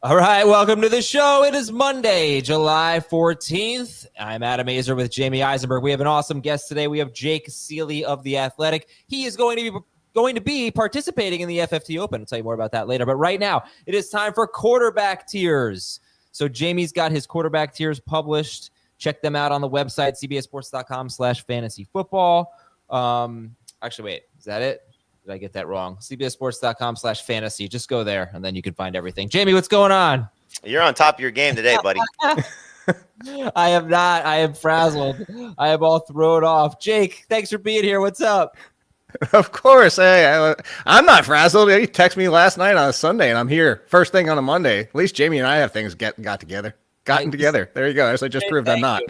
All right, welcome to the show. It is Monday, July 14th. I'm Adam Azer with Jamie Eisenberg. We have an awesome guest today. We have Jake Seeley of The Athletic. He is going to be participating in the FFT Open. I'll tell you more about that later. But right now, it is time for quarterback tiers. So Jamie's got his quarterback tiers published. Check them out on the website, cbssports.com/fantasyfootball. Actually, wait, is that it? Did I get that wrong? cbssports.com/fantasy. Just go there, and then you can find everything. Jamie, what's going on? You're on top of your game today, buddy. I am not. I am frazzled. I am all thrown off. Jake, thanks for being here. What's up? Of course. Hey, I'm not frazzled. You texted me last night on a Sunday, and I'm here first thing on a Monday. At least Jamie and I have things gotten together. There you go. As I just proved I'm not.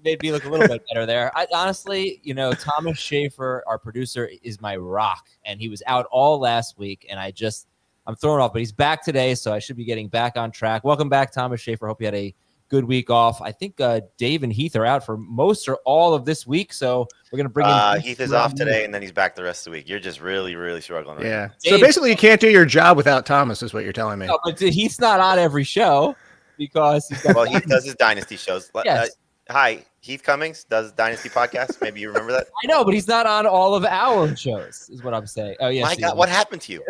Made me look a little bit better there. Honestly, Thomas Schaefer, our producer, is my rock, and he was out all last week, and I'm thrown off, but he's back today, so I should be getting back on track. Welcome back, Thomas Schaefer. Hope you had a good week off. I think Dave and Heath are out for most or all of this week, so we're going to bring in Heath is off today, and then he's back the rest of the week. You're just really, really struggling right now. So basically, you can't do your job without Thomas, is what you're telling me. No, but Heath's not on every show because he's got Heath does his Dynasty shows. Yes. Hi, Heath Cummings does Dynasty podcast. Maybe you remember that. I know, but he's not on all of our shows, is what I'm saying. Oh, yes. My God, what happened to you?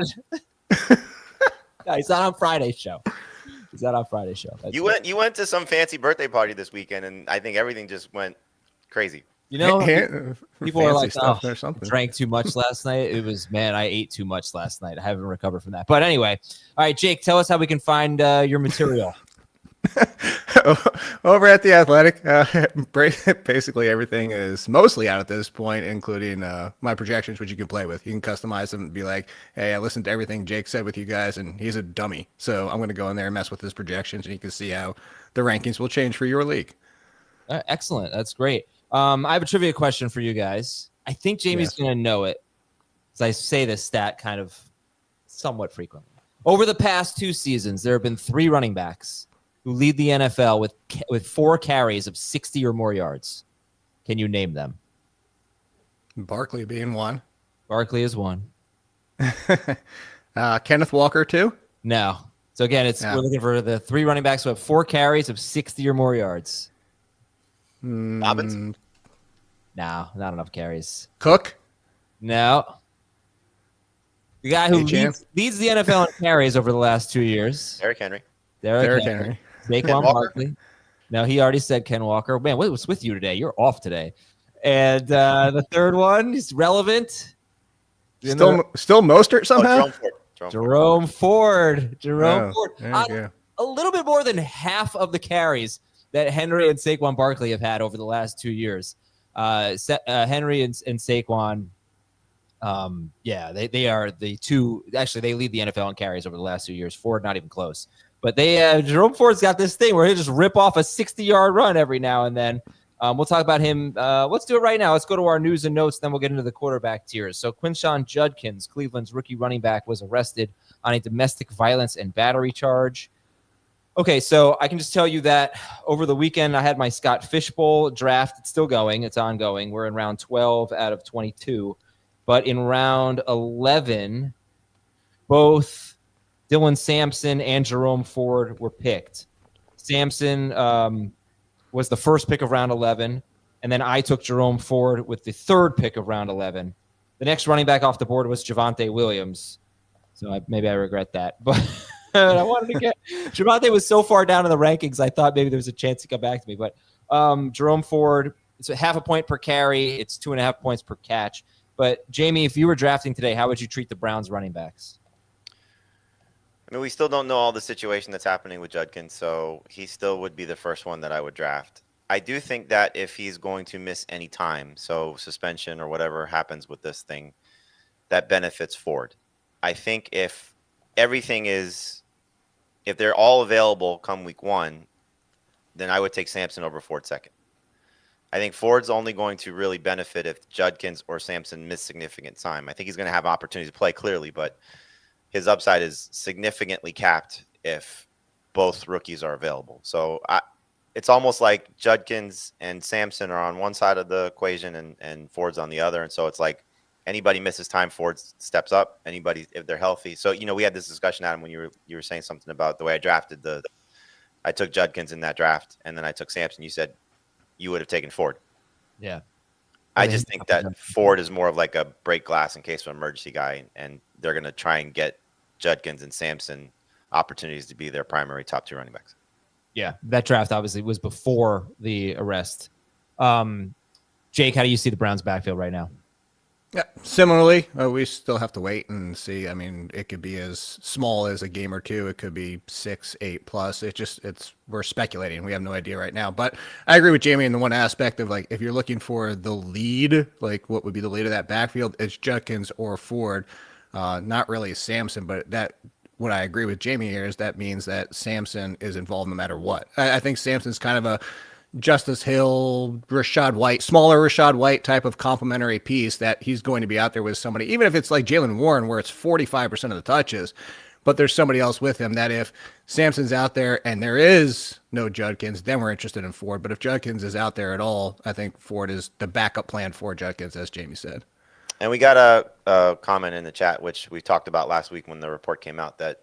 No, he's not on Friday's show. He's not on Friday's show. You went to some fancy birthday party this weekend, and I think everything just went crazy. People are like, stuff or something. Drank too much last night. It was, man, I ate too much last night. I haven't recovered from that. But anyway, all right, Jake, tell us how we can find your material. Over at The Athletic, basically everything is mostly out at this point, including my projections, which you can play with. You can customize them and be like, hey, I listened to everything Jake said with you guys, and he's a dummy. So I'm going to go in there and mess with his projections, and you can see how the rankings will change for your league. Excellent. That's great. I have a trivia question for you guys. I think Jamie's going to know it, because I say this stat kind of somewhat frequently. Over the past 2 seasons, there have been 3 running backs who lead the NFL with 4 carries of 60 or more yards. Can you name them? Barkley being one. Barkley is one. Kenneth Walker, 2? No. So again, we're looking for the 3 running backs who have 4 carries of 60 or more yards. Dobbins? No, not enough carries. Cook? No. The guy who leads the NFL in carries over the last 2 years. Derrick Henry. Derrick Henry. Saquon Barkley. No, he already said Ken Walker. Man, what was with you today? You're off today. And the third one is relevant. Still Mostert somehow? Jerome Ford. Ford. A little bit more than half of the carries that Henry and Saquon Barkley have had over the last 2 years. Henry and Saquon, they are the two. Actually, they lead the NFL in carries over the last 2 years. Ford, not even close. But Jerome Ford's got this thing where he'll just rip off a 60-yard run every now and then. We'll talk about him. Let's do it right now. Let's go to our news and notes, then we'll get into the quarterback tiers. So Quinshon Judkins, Cleveland's rookie running back, was arrested on a domestic violence and battery charge. Okay, so I can just tell you that over the weekend, I had my Scott Fishbowl draft. It's still going. It's ongoing. We're in round 12 out of 22. But in round 11, both Dylan Sampson and Jerome Ford were picked. Sampson was the first pick of round 11, and then I took Jerome Ford with the third pick of round 11. The next running back off the board was Javonte Williams, so maybe I regret that. But I wanted to get Javonte was so far down in the rankings, I thought maybe there was a chance to come back to me. But Jerome Ford, it's a 0.5 point per carry. It's 2.5 points per catch. But Jamie, if you were drafting today, how would you treat the Browns running backs? I mean, we still don't know all the situation that's happening with Judkins, so he still would be the first one that I would draft. I do think that if he's going to miss any time, so suspension or whatever happens with this thing, that benefits Ford. I think if they're all available come week 1, then I would take Sampson over Ford second. I think Ford's only going to really benefit if Judkins or Sampson miss significant time. I think he's going to have opportunities to play clearly, but his upside is significantly capped if both rookies are available. So it's almost like Judkins and Sampson are on one side of the equation and Ford's on the other. And so it's like Anybody misses time, Ford steps up. Anybody, if they're healthy. So, we had this discussion, Adam, when you were saying something about the way I drafted I took Judkins in that draft, and then I took Sampson. You said you would have taken Ford. Yeah. I just think that Ford is more of like a break glass in case of emergency guy, and they're going to try and get Judkins and Sampson opportunities to be their primary top 2 running backs. Yeah, that draft obviously was before the arrest. Jake, how do you see the Browns' backfield right now? Yeah, similarly, we still have to wait and see. I mean, it could be as small as a game or two. It could be 6, 8 plus. We're speculating. We have no idea right now. But I agree with Jamie in the one aspect of like, if you're looking for the lead, like what would be the lead of that backfield, it's Judkins or Ford, not really Sampson. But what I agree with Jamie here is that means that Sampson is involved no matter what. I think Sampson's kind of a Justice Hill, smaller Rashad White type of complementary piece that he's going to be out there with somebody, even if it's like Jalen Warren, where it's 45% of the touches, but there's somebody else with him that if Sampson's out there and there is no Judkins, then we're interested in Ford. But if Judkins is out there at all, I think Ford is the backup plan for Judkins, as Jamie said. And we got a comment in the chat, which we talked about last week when the report came out, that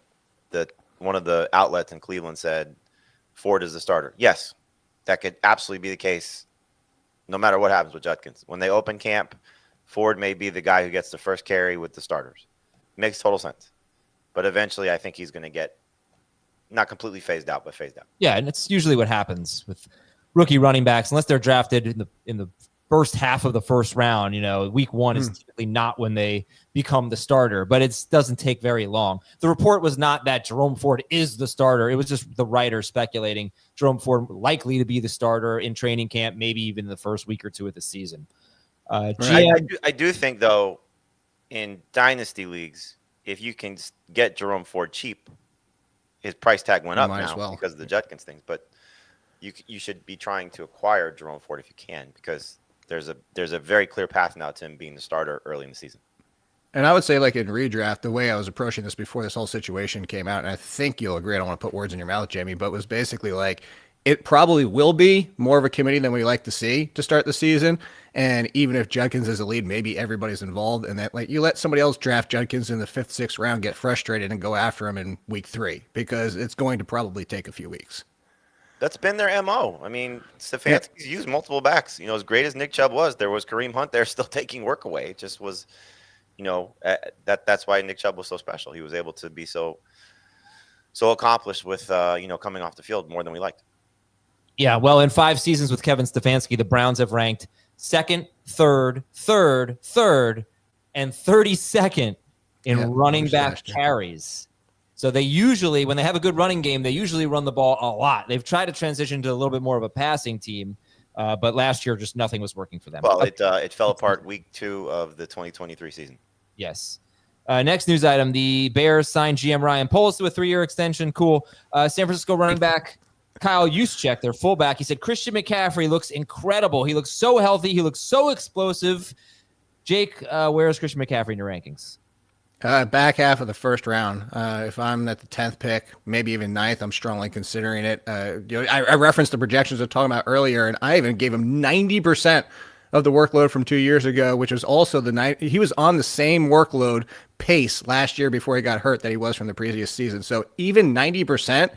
one of the outlets in Cleveland said Ford is the starter. Yes. That could absolutely be the case no matter what happens with Judkins. When they open camp, Ford may be the guy who gets the first carry with the starters. Makes total sense. But eventually I think he's going to get not completely phased out, but phased out. Yeah, and it's usually what happens with rookie running backs, unless they're drafted in the first half of the first round. Week 1 is typically not when they become the starter, but it doesn't take very long. The report was not that Jerome Ford is the starter. It was just the writer speculating Jerome Ford likely to be the starter in training camp, maybe even the first week or two of the season. I do think, though, in dynasty leagues, if you can get Jerome Ford cheap, his price tag went up now because of the Judkins things, but you should be trying to acquire Jerome Ford if you can, because there's a very clear path now to him being the starter early in the season. And I would say, like in redraft, the way I was approaching this before this whole situation came out, and I think you'll agree, I don't want to put words in your mouth, Jamie, but it was basically like, it probably will be more of a committee than we like to see to start the season. And even if Judkins is a lead, maybe everybody's involved, and that like you let somebody else draft Judkins in the 5th, 6th round, get frustrated and go after him in week 3, because it's going to probably take a few weeks. That's been their MO. I mean, Stefanski's used multiple backs. As great as Nick Chubb was, there was Kareem Hunt there still taking work away. It just was, that's why Nick Chubb was so special. He was able to be so accomplished with, coming off the field more than we liked. Yeah, well, in 5 seasons with Kevin Stefanski, the Browns have ranked 2nd, 3rd, 3rd, 3rd, and 32nd in running back carries. So they usually, when they have a good running game, they usually run the ball a lot. They've tried to transition to a little bit more of a passing team, but last year just nothing was working for them. Well, it fell apart week 2 of the 2023 season. Yes. Next news item, the Bears signed GM Ryan Poles to a 3-year extension. Cool. San Francisco running back Kyle Juszczyk, their fullback, he said Christian McCaffrey looks incredible. He looks so healthy. He looks so explosive. Jake, where is Christian McCaffrey in your rankings? Back half of the first round. If I'm at the 10th pick, maybe even 9th, I'm strongly considering it. I referenced the projections I was talking about earlier, and I even gave him 90% of the workload from 2 years ago, which was also he was on the same workload pace last year before he got hurt that he was from the previous season. So even 90%,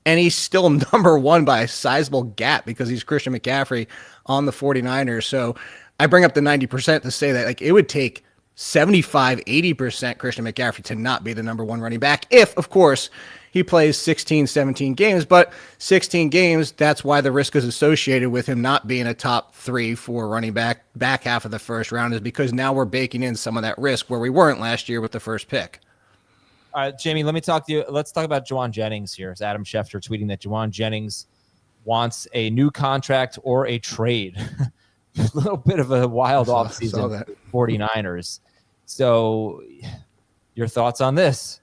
and he's still number 1 by a sizable gap because he's Christian McCaffrey on the 49ers. So I bring up the 90% to say that like it would take 75-80% Christian McCaffrey to not be the number 1 running back if, of course, he plays 16, 17 games. But 16 games, that's why the risk is associated with him not being a top 3, 4 running back half of the first round, is because now we're baking in some of that risk where we weren't last year with the first pick. All right, Jamie, let me talk to you. Let's talk about Juwan Jennings here. It's Adam Schefter tweeting that Juwan Jennings wants a new contract or a trade. A little bit of a wild offseason for the 49ers. So your thoughts on this?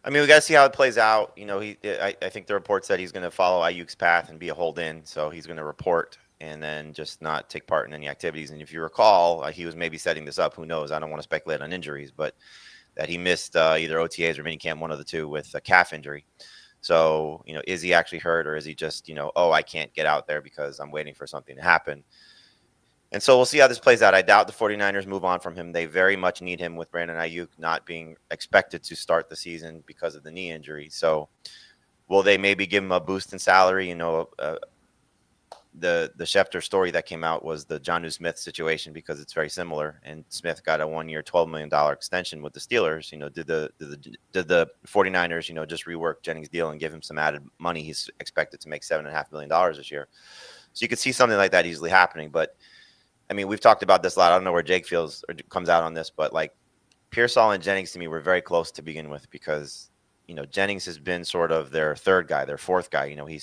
I mean, we got to see how it plays out. I think the report said he's going to follow Ayuk's path and be a hold-in. So he's going to report and then just not take part in any activities. And if you recall, he was maybe setting this up. Who knows? I don't want to speculate on injuries, but that he missed either OTAs or minicamp, one of the two, with a calf injury. So, is he actually hurt, or is he just, I can't get out there because I'm waiting for something to happen? And so we'll see how this plays out. I doubt the 49ers move on from him. They very much need him with Brandon Ayuk not being expected to start the season because of the knee injury. So will they maybe give him a boost in salary? You know, the Schefter story that came out was the Jonnu Smith situation because it's very similar. And Smith got a 1-year, $12 million extension with the Steelers. You know, did the 49ers, you know, just rework Jennings' deal and give him some added money? He's expected to make $7.5 million this year. So you could see something like that easily happening. But I mean, we've talked about this a lot. I don't know where Jake feels or comes out on this, but like Pearsall and Jennings to me were very close to begin with because, you know, Jennings has been sort of their third guy, their fourth guy. You know, he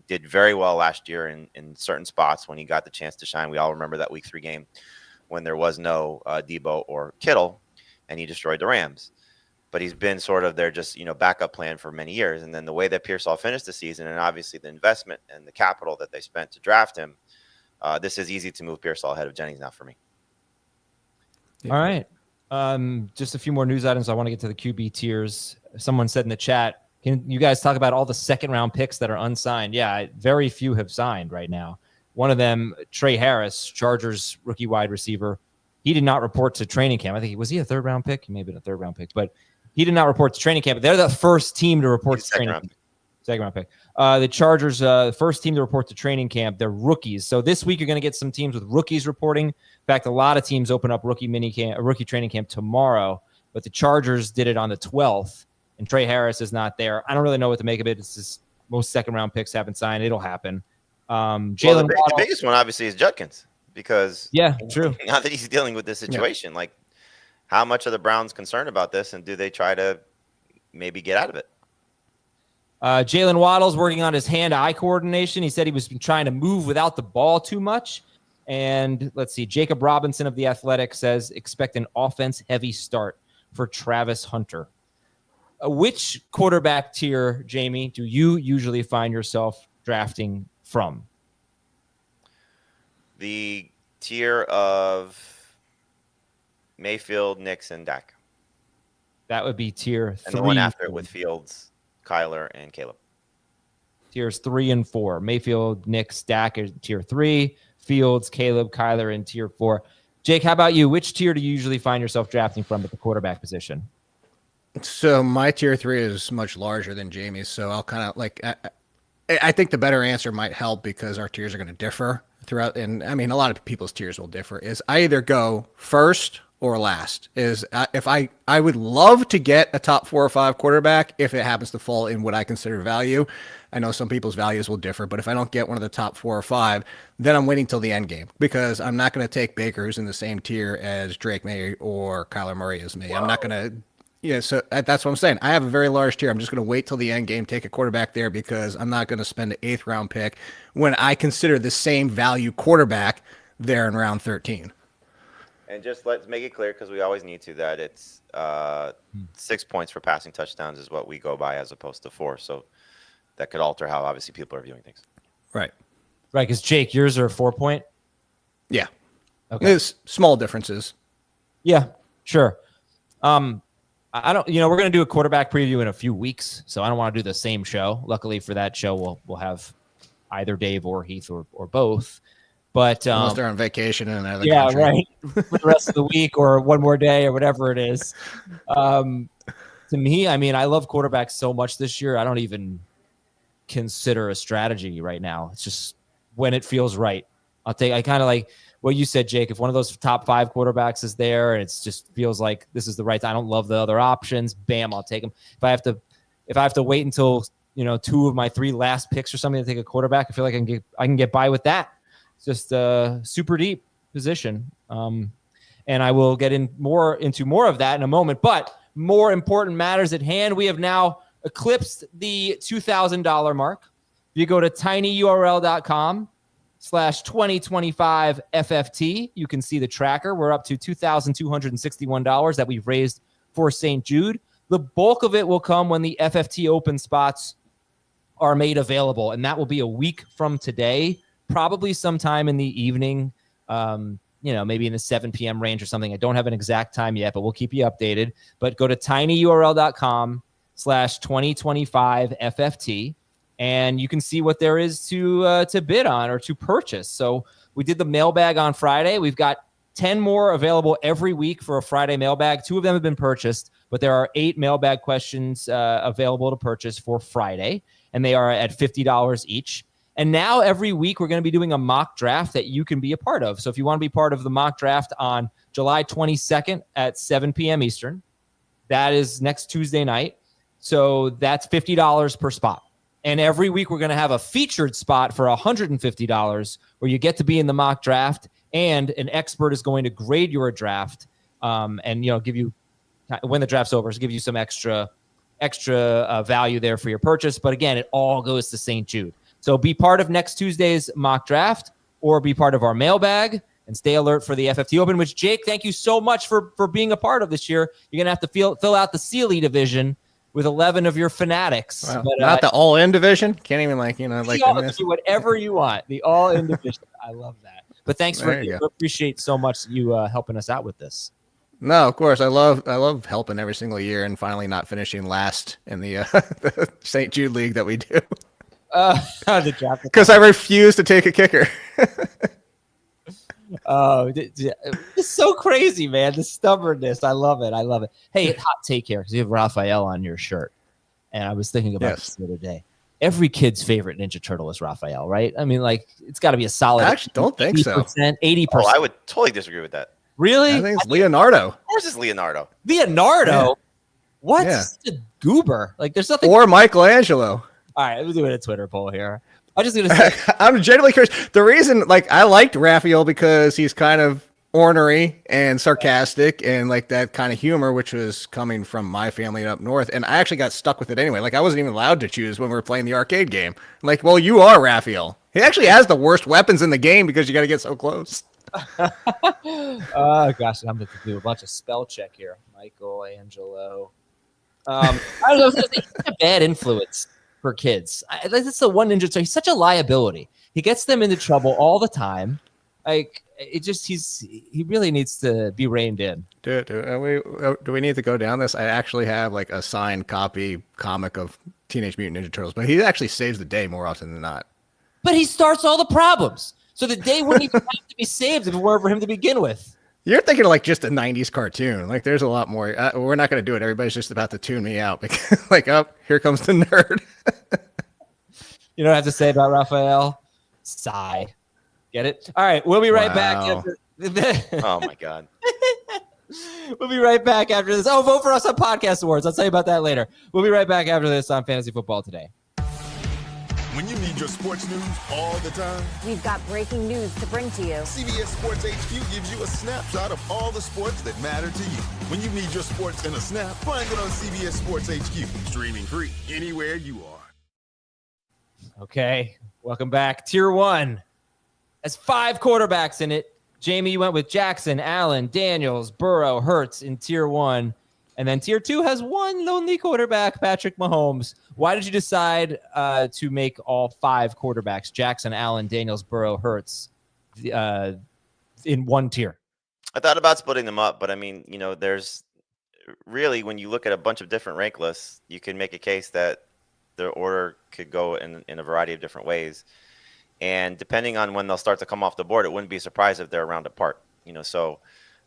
did very well last year in certain spots when he got the chance to shine. We all remember that week 3 game when there was no Debo or Kittle and he destroyed the Rams. But he's been sort of their just, you know, backup plan for many years. And then the way that Pearsall finished the season and obviously the investment and the capital that they spent to draft him, this is easy to move Pearsall ahead of Jennings now for me. All right. Just a few more news items. I want to get to the QB tiers. Someone said in the chat, can you guys talk about all the second-round picks that are unsigned? Yeah, very few have signed right now. One of them, Trey Harris, Chargers rookie wide receiver. He did not report to training camp. I think was he a third-round pick? He may have been a third-round pick, but he did not report to training camp. They're the first team to report to training camp. Second-round pick. The Chargers, the first team to report to training camp, they're rookies. So this week you're going to get some teams with rookies reporting. In fact, a lot of teams open up rookie training camp tomorrow, but the Chargers did it on the 12th, and Trey Harris is not there. I don't really know what to make of it. It's just most second-round picks haven't signed. It'll happen. The biggest one, obviously, is Judkins because true. Now that he's dealing with this situation, like how much are the Browns concerned about this, and do they try to maybe get out of it? Jalen Waddle's working on his hand-eye coordination. He said he was trying to move without the ball too much. And let's see, Jacob Robinson of The Athletic says expect an offense-heavy start for Travis Hunter. Which quarterback tier, Jamie, do you usually find yourself drafting from? The tier of Mayfield, Nix, and Dak. That would be tier 3. And the one after it with Fields, Kyler, and Caleb. Tiers 3 and 4. Mayfield, Nix, Dak is tier 3. Fields, Caleb, Kyler in tier 4. Jake, how about you? Which tier do you usually find yourself drafting from at the quarterback position? So my tier 3 is much larger than Jamie's. So I'll kind of like, I think the better answer might help because our tiers are going to differ throughout. And I mean, a lot of people's tiers will differ. Is I either go first or last. Is if I would love to get a top 4 or 5 quarterback if it happens to fall in what I consider value. I know some people's values will differ, but if I don't get one of the top 4 or 5, then I'm waiting till the end game because I'm not going to take Baker, who's in the same tier as Drake May or Kyler Murray as me. Wow. I'm not going to. Yeah, so that's what I'm saying. I have a very large tier. I'm just going to wait till the end game, take a quarterback there because I'm not going to spend an 8th round pick when I consider the same value quarterback there in round 13. And just let's make it clear because we always need to that it's 6 points for passing touchdowns is what we go by as opposed to 4. So that could alter how obviously people are viewing things. Right. Right, because Jake, yours are 4 point? Yeah. Okay. There's small differences. Yeah, sure. I don't, we're going to do a quarterback preview in a few weeks, so I don't want to do the same show. Luckily for that show, we'll have either Dave or Heath or both. But unless they're on vacation in another country. Right, for the rest of the week or one more day or whatever it is. To me, I mean, I love quarterbacks so much this year. I don't even consider a strategy right now. It's just when it feels right. I kind of like what you said, Jake. If one of those top 5 quarterbacks is there and it just feels like this is the right time, I don't love the other options. Bam, I'll take them. If I have to wait until 2 of my 3 last picks or something to take a quarterback, I feel like I can get by with that. It's just a super deep position, and I will get into more of that in a moment. But more important matters at hand. We have now eclipsed the $2,000 mark. If you go to tinyurl.com/2025FFT, you can see the tracker. We're up to $2,261 that we've raised for St. Jude. The bulk of it will come when the FFT open spots are made available, and that will be a week from today, probably sometime in the evening, maybe in the 7 p.m. range or something. I don't have an exact time yet, but we'll keep you updated. But go to tinyurl.com/2025FFT. And you can see what there is to bid on or to purchase. So We did the mailbag on Friday. We've got 10 more available every week for a Friday mailbag. 2 of them have been purchased, but there are 8 mailbag questions available to purchase for Friday, and they are at $50 each. And now every week we're going to be doing a mock draft that you can be a part of. So if you want to be part of the mock draft on July 22nd at 7 p.m. Eastern, that is next Tuesday night. So that's $50 per spot. And every week we're going to have a featured spot for $150 where you get to be in the mock draft, and an expert is going to grade your draft and give you, when the draft's over, give you some extra value there for your purchase. But again, it all goes to St. Jude. So be part of next Tuesday's mock draft or be part of our mailbag and stay alert for the FFT Open, which, Jake, thank you so much for being a part of this year. You're going to have to fill out the Sealy division with 11 of your fanatics. Wow. But, not the all-in division? Can't even do whatever you want. The all-in division. I love that. But thanks we appreciate so much you helping us out with this. No, of course. I love helping every single year and finally not finishing last in the St. Jude League that we do. Because I refuse to take a kicker. It's so crazy, man. The stubbornness. I love it. Hey, hot take here, because you have Raphael on your shirt. And I was thinking about this the other day. Every kid's favorite Ninja Turtle is Raphael, right? I mean, it's got to be a solid. I actually don't think so. 80%. Oh, I would totally disagree with that. Really? I think it's Leonardo. Of course it's Leonardo. Leonardo? Yeah. What? Yeah. A goober. There's nothing. Or Michelangelo. All right, we're doing a Twitter poll here. I'm just going to say. I'm genuinely curious. The reason, I liked Raphael because he's kind of ornery and sarcastic and that kind of humor, which was coming from my family up north. And I actually got stuck with it anyway. I wasn't even allowed to choose when we were playing the arcade game. Well, you are Raphael. He actually has the worst weapons in the game because you got to get so close. Oh, gosh, I'm going to do a bunch of spell check here. Michelangelo. I don't know. It's such a bad influence for kids. That's the one Ninja Turtle. He's such a liability. He gets them into trouble all the time. He really needs to be reined in. Do we need to go down this? I actually have a signed copy comic of Teenage Mutant Ninja Turtles, but he actually saves the day more often than not. But he starts all the problems. So the day wouldn't even have to be saved if it were for him to begin with. You're thinking of just a 90s cartoon. There's a lot more. We're not going to do it. Everybody's just about to tune me out. Here comes the nerd. You know what I have to say about Raphael? Sigh. Get it? All right. We'll be right back. Oh, my God. We'll be right back after this. Oh, vote for us on Podcast Awards. I'll tell you about that later. We'll be right back after this on Fantasy Football Today. When you need your sports news all the time, we've got breaking news to bring to you. CBS Sports HQ gives you a snapshot of all the sports that matter to you. When you need your sports in a snap, find it on CBS Sports HQ, streaming free anywhere you are. Okay, welcome back. Tier 1 has 5 quarterbacks in it. Jamie, you went with Jackson, Allen, Daniels, Burrow, Hurts in Tier 1. And then Tier 2 has 1 lonely quarterback, Patrick Mahomes. Why did you decide to make all 5 quarterbacks, Jackson, Allen, Daniels, Burrow, Hurts, in one tier? I thought about splitting them up, but there's really, when you look at a bunch of different rank lists, you can make a case that the order could go in a variety of different ways. And depending on when they'll start to come off the board, it wouldn't be a surprise if they're around apart.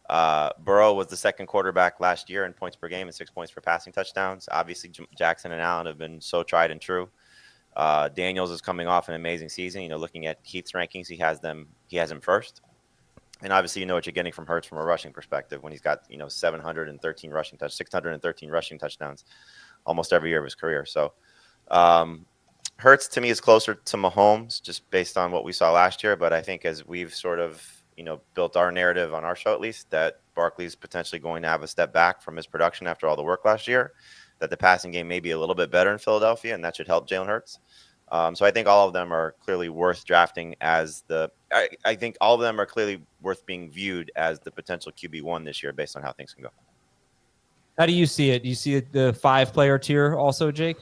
Burrow was the second quarterback last year in points per game and 6 points for passing touchdowns. Obviously, Jackson and Allen have been so tried and true. Daniels is coming off an amazing season. Looking at Heath's rankings, he has him first. And obviously, you know what you're getting from Hurts from a rushing perspective when he's got 613 rushing touchdowns almost every year of his career. So Hurts to me is closer to Mahomes just based on what we saw last year. But I think as we've sort of built our narrative on our show, at least, that Barkley's potentially going to have a step back from his production after all the work last year, that the passing game may be a little bit better in Philadelphia, and that should help Jalen Hurts. So I think all of them are clearly worth drafting I think all of them are clearly worth being viewed as the potential QB1 this year based on how things can go. How do you see it? Do you see the 5-player tier also, Jake?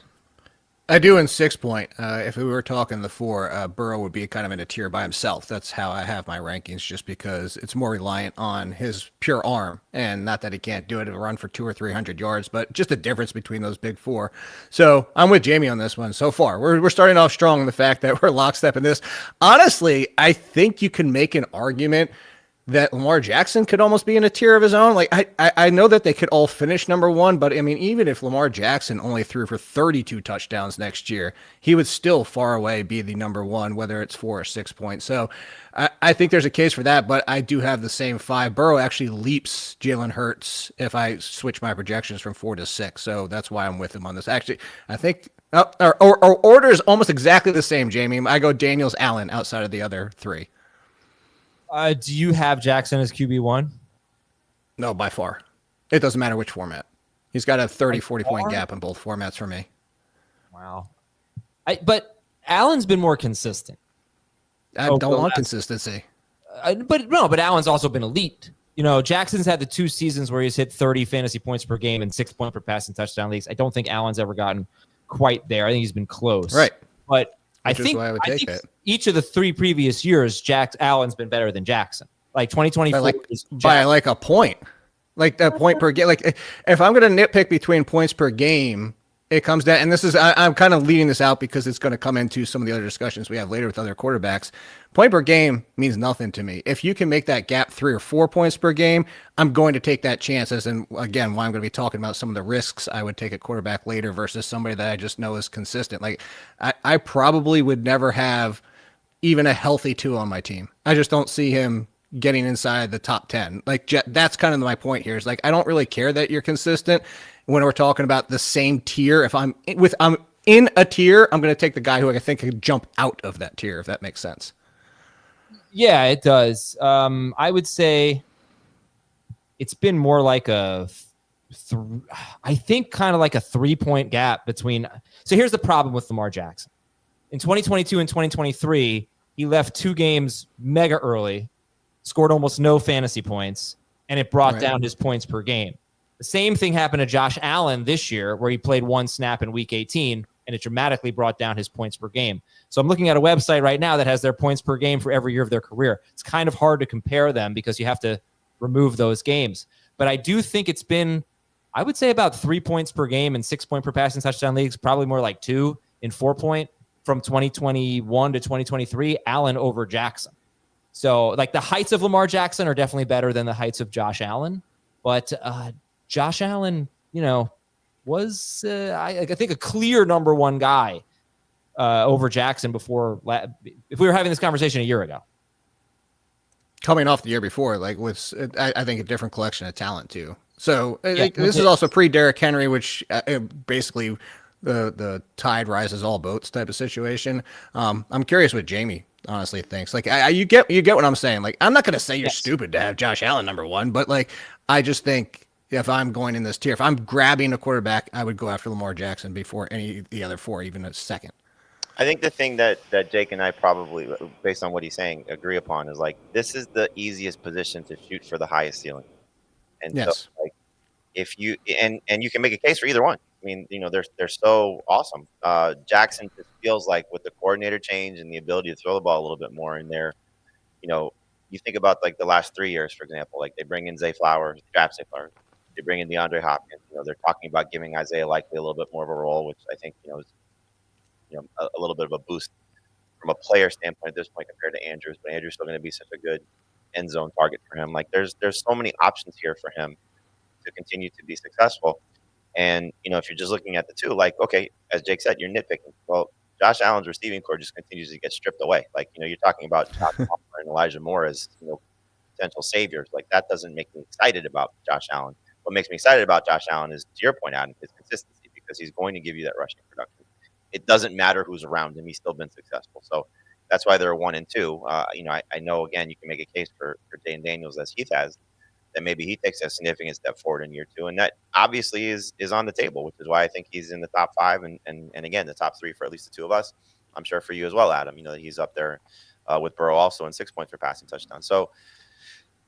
I do in 6 point. If we were talking the 4, Burrow would be kind of in a tier by himself. That's how I have my rankings, just because it's more reliant on his pure arm, and not that he can't do it and run for 200 or 300 yards, but just the difference between those big 4. So I'm with Jamie on this one so far. We're starting off strong in the fact that we're lockstep in this. Honestly, I think you can make an argument that Lamar Jackson could almost be in a tier of his own. Like I know that they could all finish number 1, but I mean, even if Lamar Jackson only threw for 32 touchdowns next year, he would still far away be the number 1, whether it's 4 or 6 points. So I think there's a case for that, but I do have the same 5. Burrow actually leaps Jalen Hurts if I switch my projections from 4 to 6. So that's why I'm with him on this. Actually, I think our order is almost exactly the same, Jamie. I go Daniels, Allen outside of the other 3. Do you have Jackson as QB1? No, by far. It doesn't matter which format. He's got a 30, 40-point gap in both formats for me. Wow. But Allen's been more consistent. I don't want consistency. But Allen's also been elite. Jackson's had the 2 seasons where he's hit 30 fantasy points per game and 6 point per passing touchdown leagues. I don't think Allen's ever gotten quite there. I think he's been close. Right. But I think each of the 3 previous years, Allen's been better than Jackson. Like 2024 by like a point, like a point per game. Like if I'm going to nitpick between points per game, it comes down, and this is I'm kind of leading this out because it's going to come into some of the other discussions we have later with other quarterbacks. Point per game means nothing to me. If you can make that gap 3 or 4 points per game, I'm going to take that chance. As in, again, why I'm going to be talking about some of the risks I would take at quarterback later versus somebody that I just know is consistent. Like I probably would never have even a healthy 2 on my team. I just don't see him getting inside the top 10. Like that's kind of my point here. Is like I don't really care that you're consistent when we're talking about the same tier. If I'm in a tier, I'm going to take the guy who I think could jump out of that tier, if that makes sense. Yeah, it does. I would say it's been more like I think kind of like a 3-point gap between. So here's the problem with Lamar Jackson. In 2022 and 2023, he left 2 games mega early, scored almost no fantasy points, and it brought down his points per game. The same thing happened to Josh Allen this year, where he played 1 snap in week 18, and it dramatically brought down his points per game. So I'm looking at a website right now that has their points per game for every year of their career. It's kind of hard to compare them because you have to remove those games. But I do think it's been, I would say, about 3 points per game and 6 point per passing touchdown leagues, probably more like 2 in 4 point from 2021 to 2023, Allen over Jackson. So like the heights of Lamar Jackson are definitely better than the heights of Josh Allen. But Josh Allen, was I think a clear number 1 guy over Jackson before. If we were having this conversation a year ago, coming off the year before, like was I think a different collection of talent too. So this is also pre Derrick Henry, which basically the tide rises all boats type of situation. I'm curious what Jamie honestly thinks. Like you get what I'm saying. Like I'm not going to say you're stupid to have Josh Allen number 1, but like I just think if I'm going in this tier, if I'm grabbing a quarterback, I would go after Lamar Jackson before any of the other 4, even a second. I think the thing that Jake and I probably, based on what he's saying, agree upon is like this is the easiest position to shoot for the highest ceiling. And so like if you and you can make a case for either one. I mean, they're so awesome. Jackson just feels like with the coordinator change and the ability to throw the ball a little bit more in there, you think about like the last 3 years, for example, like they bring in Zay Flowers, draft Zay Flowers. They bring in DeAndre Hopkins. They're talking about giving Isaiah likely a little bit more of a role, which I think is a little bit of a boost from a player standpoint at this point compared to Andrews. But Andrews still going to be such a good end zone target for him. Like there's so many options here for him to continue to be successful. And if you're just looking at the 2, like okay, as Jake said, you're nitpicking. Well, Josh Allen's receiving core just continues to get stripped away. Like you're talking about Josh Allen and Elijah Moore as potential saviors. Like that doesn't make me excited about Josh Allen. What makes me excited about Josh Allen is, to your point, Adam, his consistency, because he's going to give you that rushing production. It doesn't matter who's around him; he's still been successful. So that's why they're 1 and 2. I know again you can make a case for Dane Daniels as Heath has, that maybe he takes a significant step forward in year 2, and that obviously is on the table, which is why I think he's in the top 5 and again the top 3 for at least the 2 of us. I'm sure for you as well, Adam. He's up there with Burrow also in 6 points for passing touchdown. So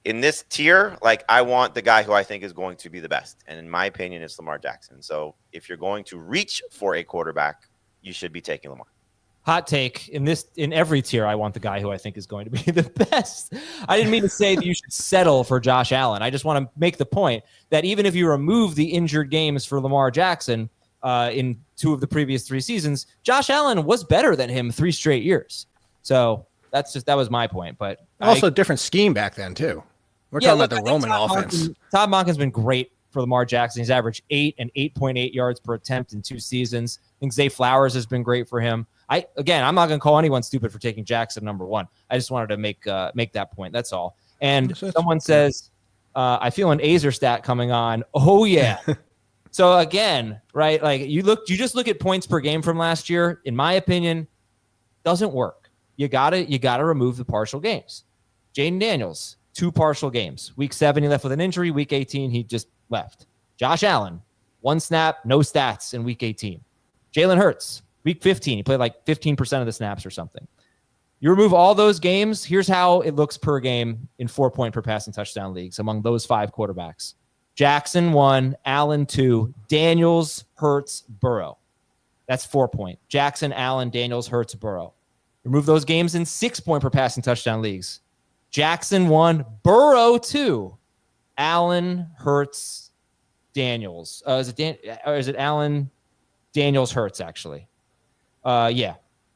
in this tier, like I want the guy who I think is going to be the best, and in my opinion, it's Lamar Jackson. So if you're going to reach for a quarterback, you should be taking Lamar. Hot take in every tier, I want the guy who I think is going to be the best. I didn't mean to say that you should settle for Josh Allen. I just want to make the point that even if you remove the injured games for Lamar Jackson in 2 of the previous 3 seasons, Josh Allen was better than him 3 straight years. So that was my point. But also a different scheme back then too. We're talking about the Roman offense. Todd Monken's been great for Lamar Jackson. He's averaged 8 and 8.8 yards per attempt in 2 seasons. I think Zay Flowers has been great for him. I'm not going to call anyone stupid for taking Jackson number 1. I just wanted to make that point. That's all. And someone says, I feel an Azer stat coming on. Oh yeah. So again, right? Like you just look at points per game from last year. In my opinion, doesn't work. You gotta remove the partial games. Jaden Daniels, 2 partial games. Week 7, he left with an injury. Week 18, he just left. Josh Allen, 1 snap, no stats in week 18. Jalen Hurts, week 15, he played like 15% of the snaps or something. You remove all those games, here's how it looks per game in 4-point per passing touchdown leagues among those 5 quarterbacks. Jackson 1, Allen 2, Daniels, Hurts, Burrow. That's 4-point. Jackson, Allen, Daniels, Hurts, Burrow. Remove those games in 6-point per passing touchdown leagues. Jackson 1, Burrow 2, Allen, Hurts, Daniels. Is it Allen, Daniels, Hurts, actually? Yeah.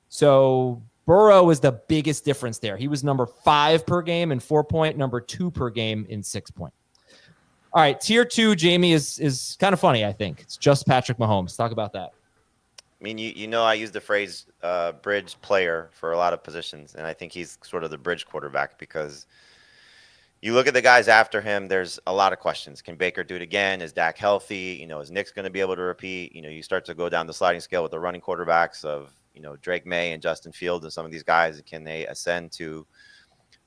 So Burrow is the biggest difference there. He was number 5 per game in 4-point, number 2 per game in 6-point. All right, tier 2, Jamie, is kind of funny, I think. It's just Patrick Mahomes. Talk about that. I mean, I use the phrase bridge player for a lot of positions, and I think he's sort of the bridge quarterback because you look at the guys after him, there's a lot of questions. Can Baker do it again? Is Dak healthy? Is Nick's going to be able to repeat? You start to go down the sliding scale with the running quarterbacks of, Drake May and Justin Fields and some of these guys. Can they ascend to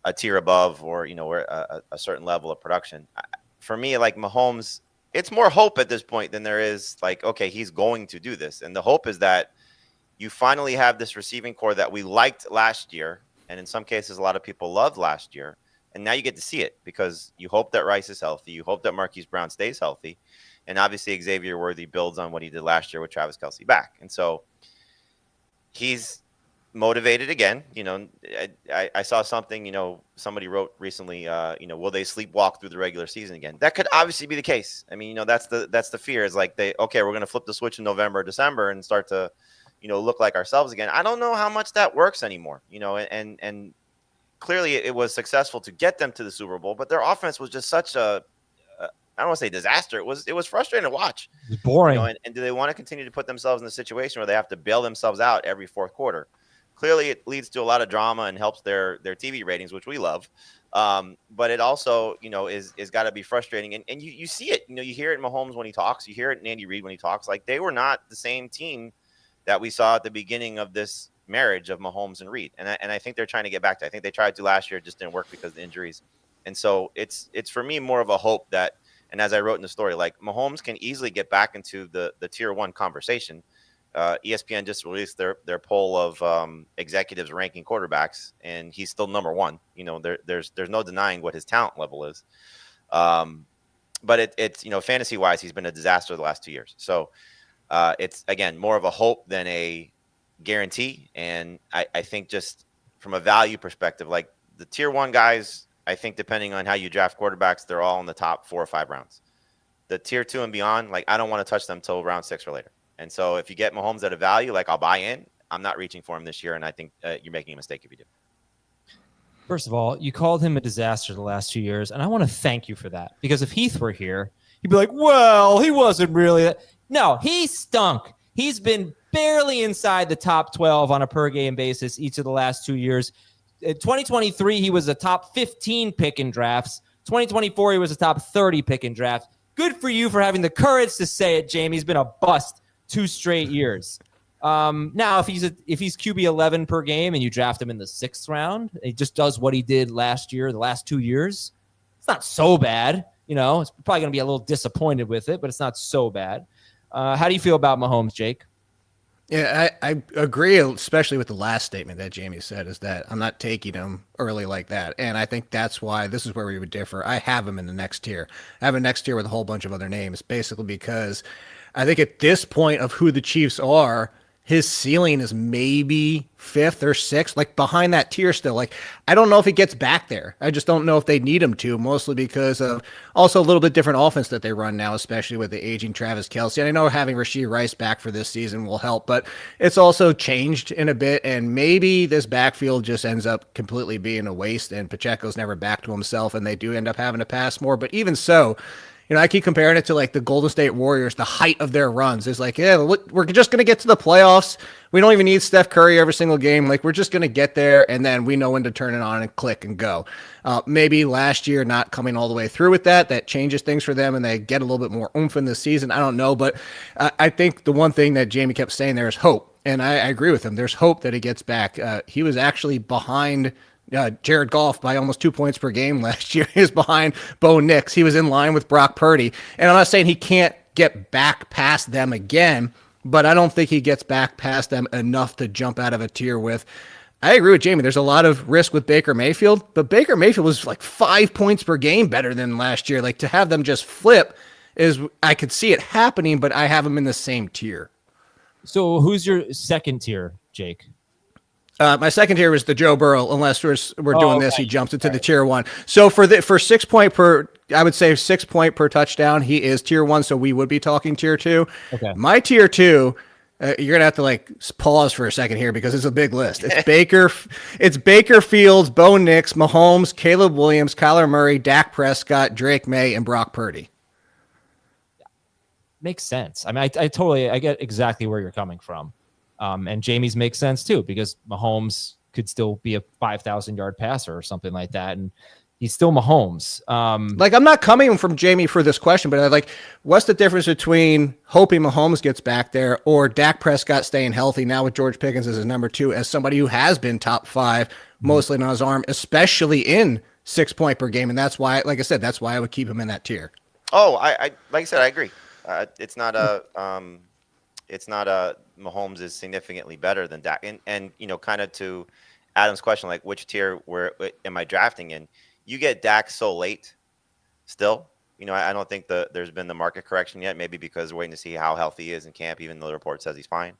a tier above or, a certain level of production? For me, like Mahomes, it's more hope at this point than there is like, okay, he's going to do this. And the hope is that you finally have this receiving core that we liked last year. And in some cases, a lot of people loved last year. And now you get to see it because you hope that Rice is healthy. You hope that Marquise Brown stays healthy. And obviously Xavier Worthy builds on what he did last year with Travis Kelce back. And so he's motivated again. I saw something, somebody wrote recently, will they sleepwalk through the regular season again? That could obviously be the case. I mean, that's the fear is like we're going to flip the switch in November or December and start to, look like ourselves again. I don't know how much that works anymore, and clearly it was successful to get them to the Super Bowl, but their offense was just such I don't want to say disaster. It was frustrating to watch. It's boring. And do they want to continue to put themselves in a situation where they have to bail themselves out every 4th quarter? Clearly, it leads to a lot of drama and helps their TV ratings, which we love. But it also, is got to be frustrating. And you see it. You hear it in Mahomes when he talks. You hear it in Andy Reid when he talks. Like they were not the same team that we saw at the beginning of this marriage of Mahomes and Reid. And I think they're trying to get back to. I think they tried to last year, it just didn't work because of the injuries. And so it's for me more of a hope that. And as I wrote in the story, like Mahomes can easily get back into the tier 1 conversation. ESPN just released their poll of executives ranking quarterbacks, and he's still number 1. There's no denying what his talent level is. But it's fantasy wise, he's been a disaster the last 2 years. So it's again more of a hope than a guarantee. And I think just from a value perspective, like the tier 1 guys, I think depending on how you draft quarterbacks, they're all in the top 4 or 5 rounds. The tier 2 and beyond, like I don't want to touch them till round 6 or later. And so if you get Mahomes at a value, like I'll buy in. I'm not reaching for him this year, and I think you're making a mistake if you do. First of all, you called him a disaster the last 2 years, and I want to thank you for that. Because if Heath were here, he'd be like, well, he wasn't really. No, he stunk. He's been barely inside the top 12 on a per-game basis each of the last 2 years. In 2023, he was a top 15 pick in drafts. 2024, he was a top 30 pick in drafts. Good for you for having the courage to say it, Jamie. He's been a bust 2 straight years. Now, if he's QB 11 per game and you draft him in the 6th round, he just does what he did last year, the last 2 years. It's not so bad. It's probably going to be a little disappointed with it, but it's not so bad. How do you feel about Mahomes, Jake? Yeah, I agree, especially with the last statement that Jamie said, is that I'm not taking him early like that. And I think that's why this is where we would differ. I have him in the next tier. I have a next tier with a whole bunch of other names, basically because I think at this point of who the Chiefs are, his ceiling is maybe 5th or 6th, like behind that tier still. Like, I don't know if he gets back there. I just don't know if they need him to, mostly because of also a little bit different offense that they run now, especially with the aging Travis Kelce. And I know having Rashee Rice back for this season will help, but it's also changed in a bit. And maybe this backfield just ends up completely being a waste, and Pacheco's never back to himself, and they do end up having to pass more. But even so, I keep comparing it to like the Golden State Warriors, the height of their runs is like, yeah, we're just going to get to the playoffs. We don't even need Steph Curry every single game. Like, we're just going to get there, and then we know when to turn it on and click and go. Maybe last year not coming all the way through with that changes things for them, and they get a little bit more oomph in the season. I don't know, but I think the one thing that Jamie kept saying there is hope, and I agree with him. There's hope that he gets back. He was actually behind Jared Goff by almost 2 points per game last year. He was behind Bo Nix. He was in line with Brock Purdy. And I'm not saying he can't get back past them again, but I don't think he gets back past them enough to jump out of a tier with. I agree with Jamie. There's a lot of risk with Baker Mayfield, but Baker Mayfield was like 5 points per game better than last year. Like, to have them just flip is, I could see it happening, but I have them in the same tier. So who's your second tier, Jake? My second tier was the Joe Burrow. Unless we're doing this, he jumps into the tier 1. So for 6 point per, I would say 6 point per touchdown, he is tier 1. So we would be talking tier 2. Okay. My tier 2, you're gonna have to like pause for a second here because it's a big list. It's Baker Fields, Bo Nix, Mahomes, Caleb Williams, Kyler Murray, Dak Prescott, Drake May, and Brock Purdy. Makes sense. I mean, I get exactly where you're coming from. And Jamie's makes sense too, because Mahomes could still be a 5,000-yard passer or something like that, and he's still Mahomes. Like, I'm not coming from Jamie for this question, but what's the difference between hoping Mahomes gets back there or Dak Prescott staying healthy now with George Pickens as his number 2, as somebody who has been top 5, mostly on his arm, especially in 6 point per game, and that's why, like I said, that's why I would keep him in that tier. Oh, I like I said, I agree. It's not Mahomes is significantly better than Dak. And kind of to Adam's question, like, which tier am I drafting in? You get Dak so late still. I don't think there's been the market correction yet, maybe because we're waiting to see how healthy he is in camp, even though the report says he's fine,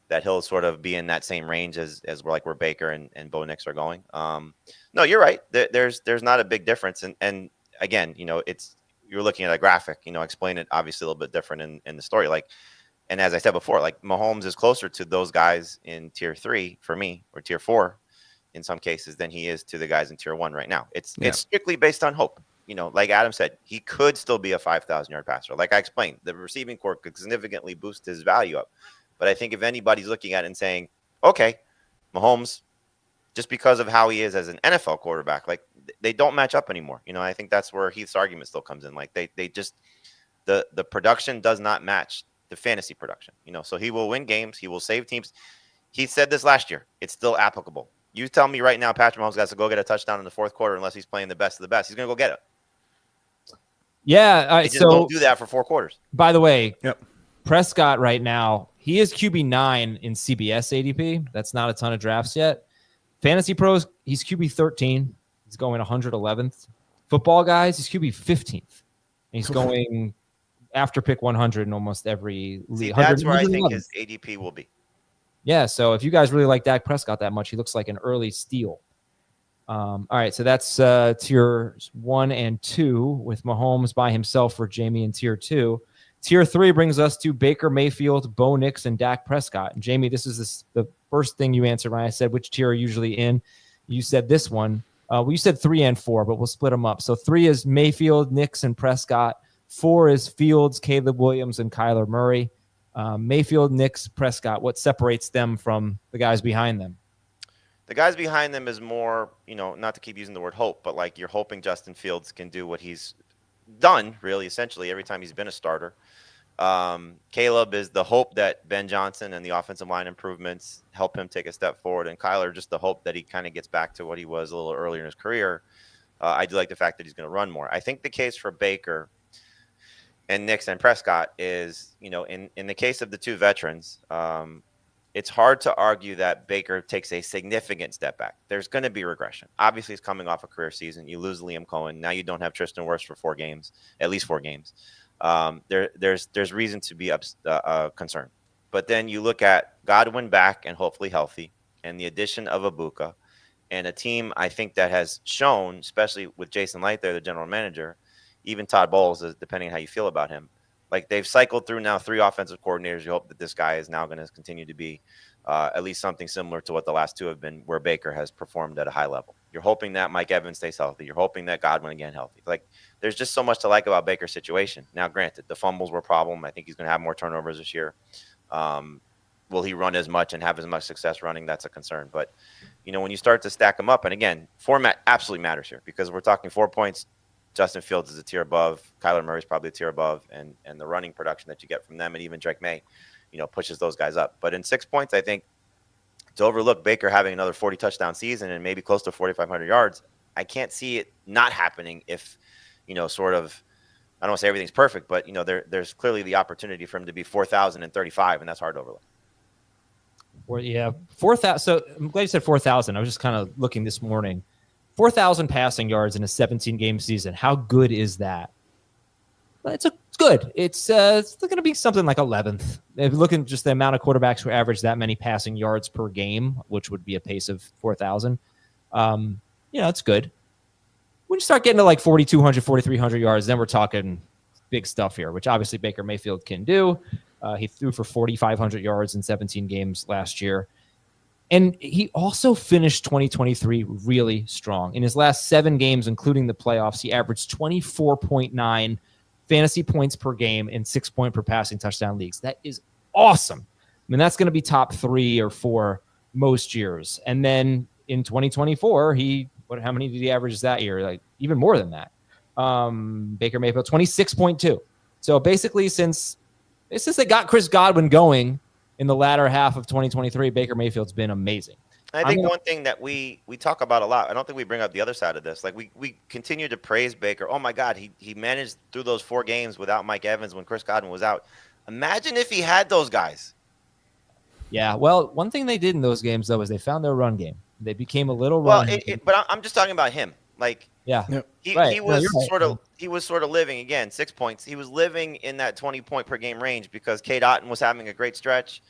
that he'll sort of be in that same range as where Baker and Bo Nix are going. No, you're right. There's not a big difference. And again, you're looking at a graphic, explain it obviously a little bit different in the story. Like, and as I said before, like, Mahomes is closer to those guys in tier 3 for me, or tier 4 in some cases, than he is to the guys in tier 1 right now. It's strictly based on hope. Like Adam said, he could still be a 5,000-yard passer. Like I explained, the receiving corps could significantly boost his value up. But I think if anybody's looking at it and saying, okay, Mahomes, just because of how he is as an NFL quarterback, like, they don't match up anymore. I think that's where Heath's argument still comes in. Like, they just, the production does not match the fantasy production, so he will win games. He will save teams. He said this last year. It's still applicable. You tell me right now, Patrick Mahomes has to go get a touchdown in the fourth quarter unless he's playing the best of the best. He's going to go get it. Yeah. He just don't do that for 4 quarters. By the way, yep. Prescott right now, he is QB 9 in CBS ADP. That's not a ton of drafts yet. Fantasy Pros, he's QB 13. He's going 111th. Football Guys, he's QB 15th. And he's going after pick 100 in almost every league. That's where I think his ADP will be. Yeah, so if you guys really like Dak Prescott that much, he looks like an early steal. All right, so that's tiers 1 and 2 with Mahomes by himself for Jamie in tier 2. Tier 3 brings us to Baker Mayfield, Bo Nix, and Dak Prescott. And Jamie, this is the first thing you answered when I said which tier are usually in. You said this one. You said 3 and 4, but we'll split them up. So 3 is Mayfield, Nix, and Prescott. 4 is Fields, Caleb Williams, and Kyler Murray. Mayfield, Nix, Prescott. What separates them from the guys behind them? The guys behind them is more, not to keep using the word hope, but like, you're hoping Justin Fields can do what he's done, really, essentially, every time he's been a starter. Caleb is the hope that Ben Johnson and the offensive line improvements help him take a step forward. And Kyler, just the hope that he kind of gets back to what he was a little earlier in his career. I do like the fact that he's going to run more. I think the case for Baker and Nix and Prescott is, in the case of the 2 veterans, it's hard to argue that Baker takes a significant step back. There's going to be regression. Obviously, he's coming off a career season. You lose Liam Cohen. Now you don't have Tristan Wirfs for 4 games, at least 4 games. There's reason to be concerned. But then you look at Godwin back and hopefully healthy, and the addition of Ibuka, and a team I think that has shown, especially with Jason Light there, the general manager, even Todd Bowles, depending on how you feel about him, like they've cycled through now 3 offensive coordinators. You hope that this guy is now going to continue to be at least something similar to what the last 2 have been, where Baker has performed at a high level. You're hoping that Mike Evans stays healthy. You're hoping that Godwin again healthy. Like, there's just so much to like about Baker's situation. Now, granted, the fumbles were a problem. I think he's going to have more turnovers this year. Will he run as much and have as much success running? That's a concern. But, when you start to stack them up, and again, format absolutely matters here, because we're talking 4 points. Justin Fields is a tier above. Kyler Murray's probably a tier above. And the running production that you get from them, and even Drake May, pushes those guys up. But in 6 points, I think to overlook Baker having another 40 touchdown season and maybe close to 4,500 yards, I can't see it not happening if, sort of, I don't want to say everything's perfect, but, there's clearly the opportunity for him to be 4,035, and that's hard to overlook. Or, yeah, 4,000. So I'm glad you said 4,000. I was just kind of looking this morning. 4,000 passing yards in a 17-game season. How good is that? It's good. It's going to be something like 11th. If you look at just the amount of quarterbacks who average that many passing yards per game, which would be a pace of 4,000, it's good. When you start getting to like 4,200, 4,300 yards, then we're talking big stuff here, which obviously Baker Mayfield can do. He threw for 4,500 yards in 17 games last year. And he also finished 2023 really strong. In his last 7 games, including the playoffs, he averaged 24.9 fantasy points per game in 6-point per passing touchdown leagues. That is awesome. I mean, that's going to be top 3 or 4 most years. And then in 2024, how many did he average that year? Like even more than that. Baker Mayfield, 26.2. So basically since they got Chris Godwin going in the latter half of 2023, Baker Mayfield's been amazing. I think one thing that we talk about a lot, I don't think we bring up the other side of this. Like we continue to praise Baker. Oh my God, he managed through those 4 games without Mike Evans when Chris Godwin was out. Imagine if he had those guys. Yeah, well, one thing they did in those games though is they found their run game. They became a little run. But I'm just talking about him. Like, yeah, he right. was sort of living, again, 6 points. He was living in that 20-point per game range because Cade Otton was having a great stretch,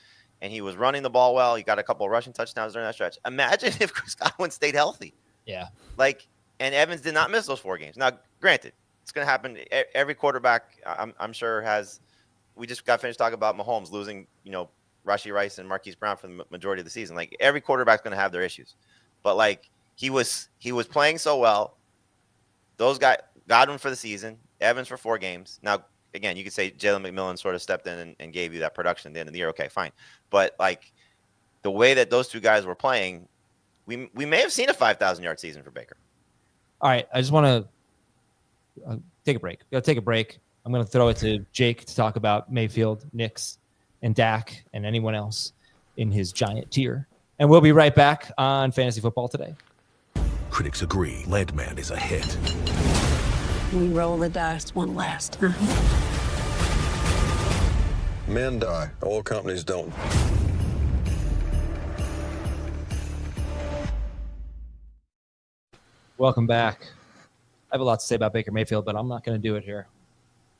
and he was running the ball well. He got a couple of rushing touchdowns during that stretch. Imagine if Chris Godwin stayed healthy. Yeah. And Evans did not miss those 4 games. Now, granted, it's going to happen. Every quarterback, I'm sure, has. We just got finished talking about Mahomes losing, Rashee Rice and Marquise Brown for the majority of the season. Like, every quarterback's going to have their issues. But, he was playing so well. Those guys, Godwin for the season, Evans for 4 games. Now, again, you could say Jalen McMillan sort of stepped in and gave you that production at the end of the year. Okay, fine. But, the way that those 2 guys were playing, we may have seen a 5,000-yard season for Baker. All right, I just want to take a break. Got to take a break. I'm going to throw it to Jake to talk about Mayfield, Knicks, and Dak, and anyone else in his giant tier. And we'll be right back on Fantasy Football Today. Critics agree Landman is a hit. We roll the dice one last time. Men die. Oil companies don't. Welcome back. I have a lot to say about Baker Mayfield, but I'm not going to do it here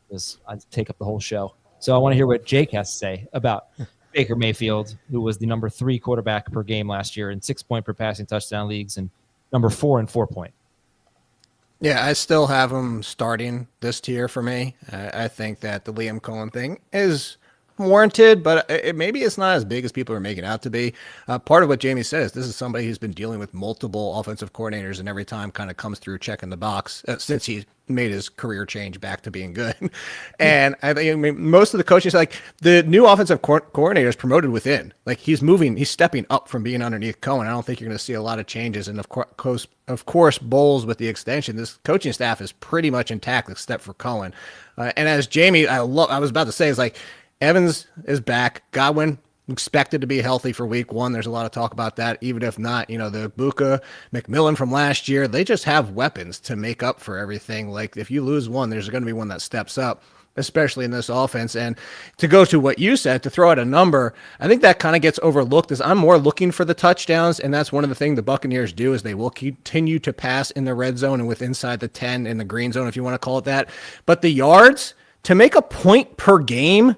because I'd take up the whole show. So I want to hear what Jake has to say about Baker Mayfield, who was the number 3 quarterback per game last year in 6-point per passing touchdown leagues and number 4 in 4-point. Yeah, I still have him starting this tier for me. I think that the Liam Cohen thing is warranted, but maybe it's not as big as people are making it out to be. Part of what Jamie says, this is somebody who's been dealing with multiple offensive coordinators and every time kind of comes through checking the box since he made his career change back to being good. And I think most of the coaches, like the new offensive coordinator is promoted within. Like he's stepping up from being underneath Cohen. I don't think you're going to see a lot of changes. And of course, Bowles with the extension, this coaching staff is pretty much intact except for Cohen. And as Jamie, I was about to say, is like, Evans is back. Godwin expected to be healthy for week 1. There's a lot of talk about that. Even if not, the Ibuka, McMillan from last year, they just have weapons to make up for everything. Like if you lose one, there's going to be one that steps up, especially in this offense. And to go to what you said, to throw out a number, I think that kind of gets overlooked. Is I'm more looking for the touchdowns, and that's one of the things the Buccaneers do is they will continue to pass in the red zone and with inside the 10 in the green zone, if you want to call it that. But the yards, to make a point per game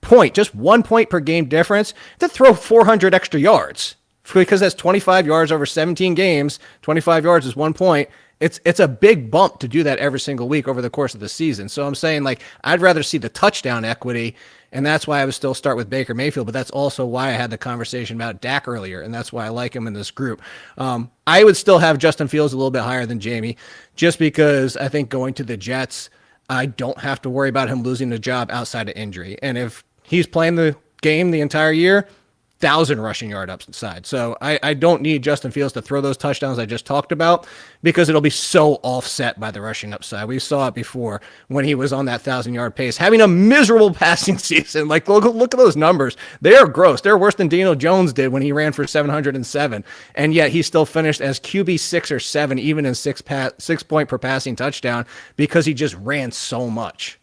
point, just 1 point per game difference, to throw 400 extra yards, because that's 25 yards over 17 games. 25 yards is 1 point. It's a big bump to do that every single week over the course of the season. So I'm saying, like, I'd rather see the touchdown equity, and that's why I would still start with Baker Mayfield, but that's also why I had the conversation about Dak earlier, and that's why I like him in this group. I would still have Justin Fields a little bit higher than Jamie, just because I think going to the Jets, I don't have to worry about him losing the job outside of injury. And if he's playing the game the entire year, 1,000 rushing yard upside. So I don't need Justin Fields to throw those touchdowns I just talked about, because it'll be so offset by the rushing upside. We saw it before when he was on that 1,000-yard pace, having a miserable passing season. Like, look at those numbers. They are gross. They're worse than Daniel Jones did when he ran for 707. And yet he still finished as QB 6 or 7, even in 6 point per passing touchdown, because he just ran so much.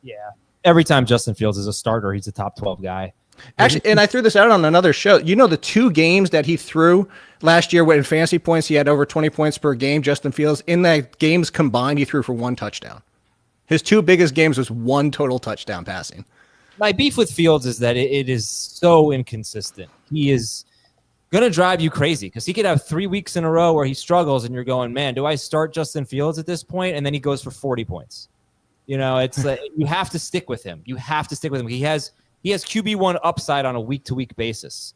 Yeah. Every time Justin Fields is a starter, he's a top 12 guy. Actually, and I threw this out on another show. You know, the 2 games that he threw last year in fantasy points, he had over 20 points per game, Justin Fields. In that games combined, he threw for 1 touchdown. His 2 biggest games was 1 total touchdown passing. My beef with Fields is that it is so inconsistent. He is going to drive you crazy, because he could have 3 weeks in a row where he struggles and you're going, man, do I start Justin Fields at this point? And then he goes for 40 points. You know, it's like, you have to stick with him. You have to stick with him. He has QB1 upside on a week-to-week basis,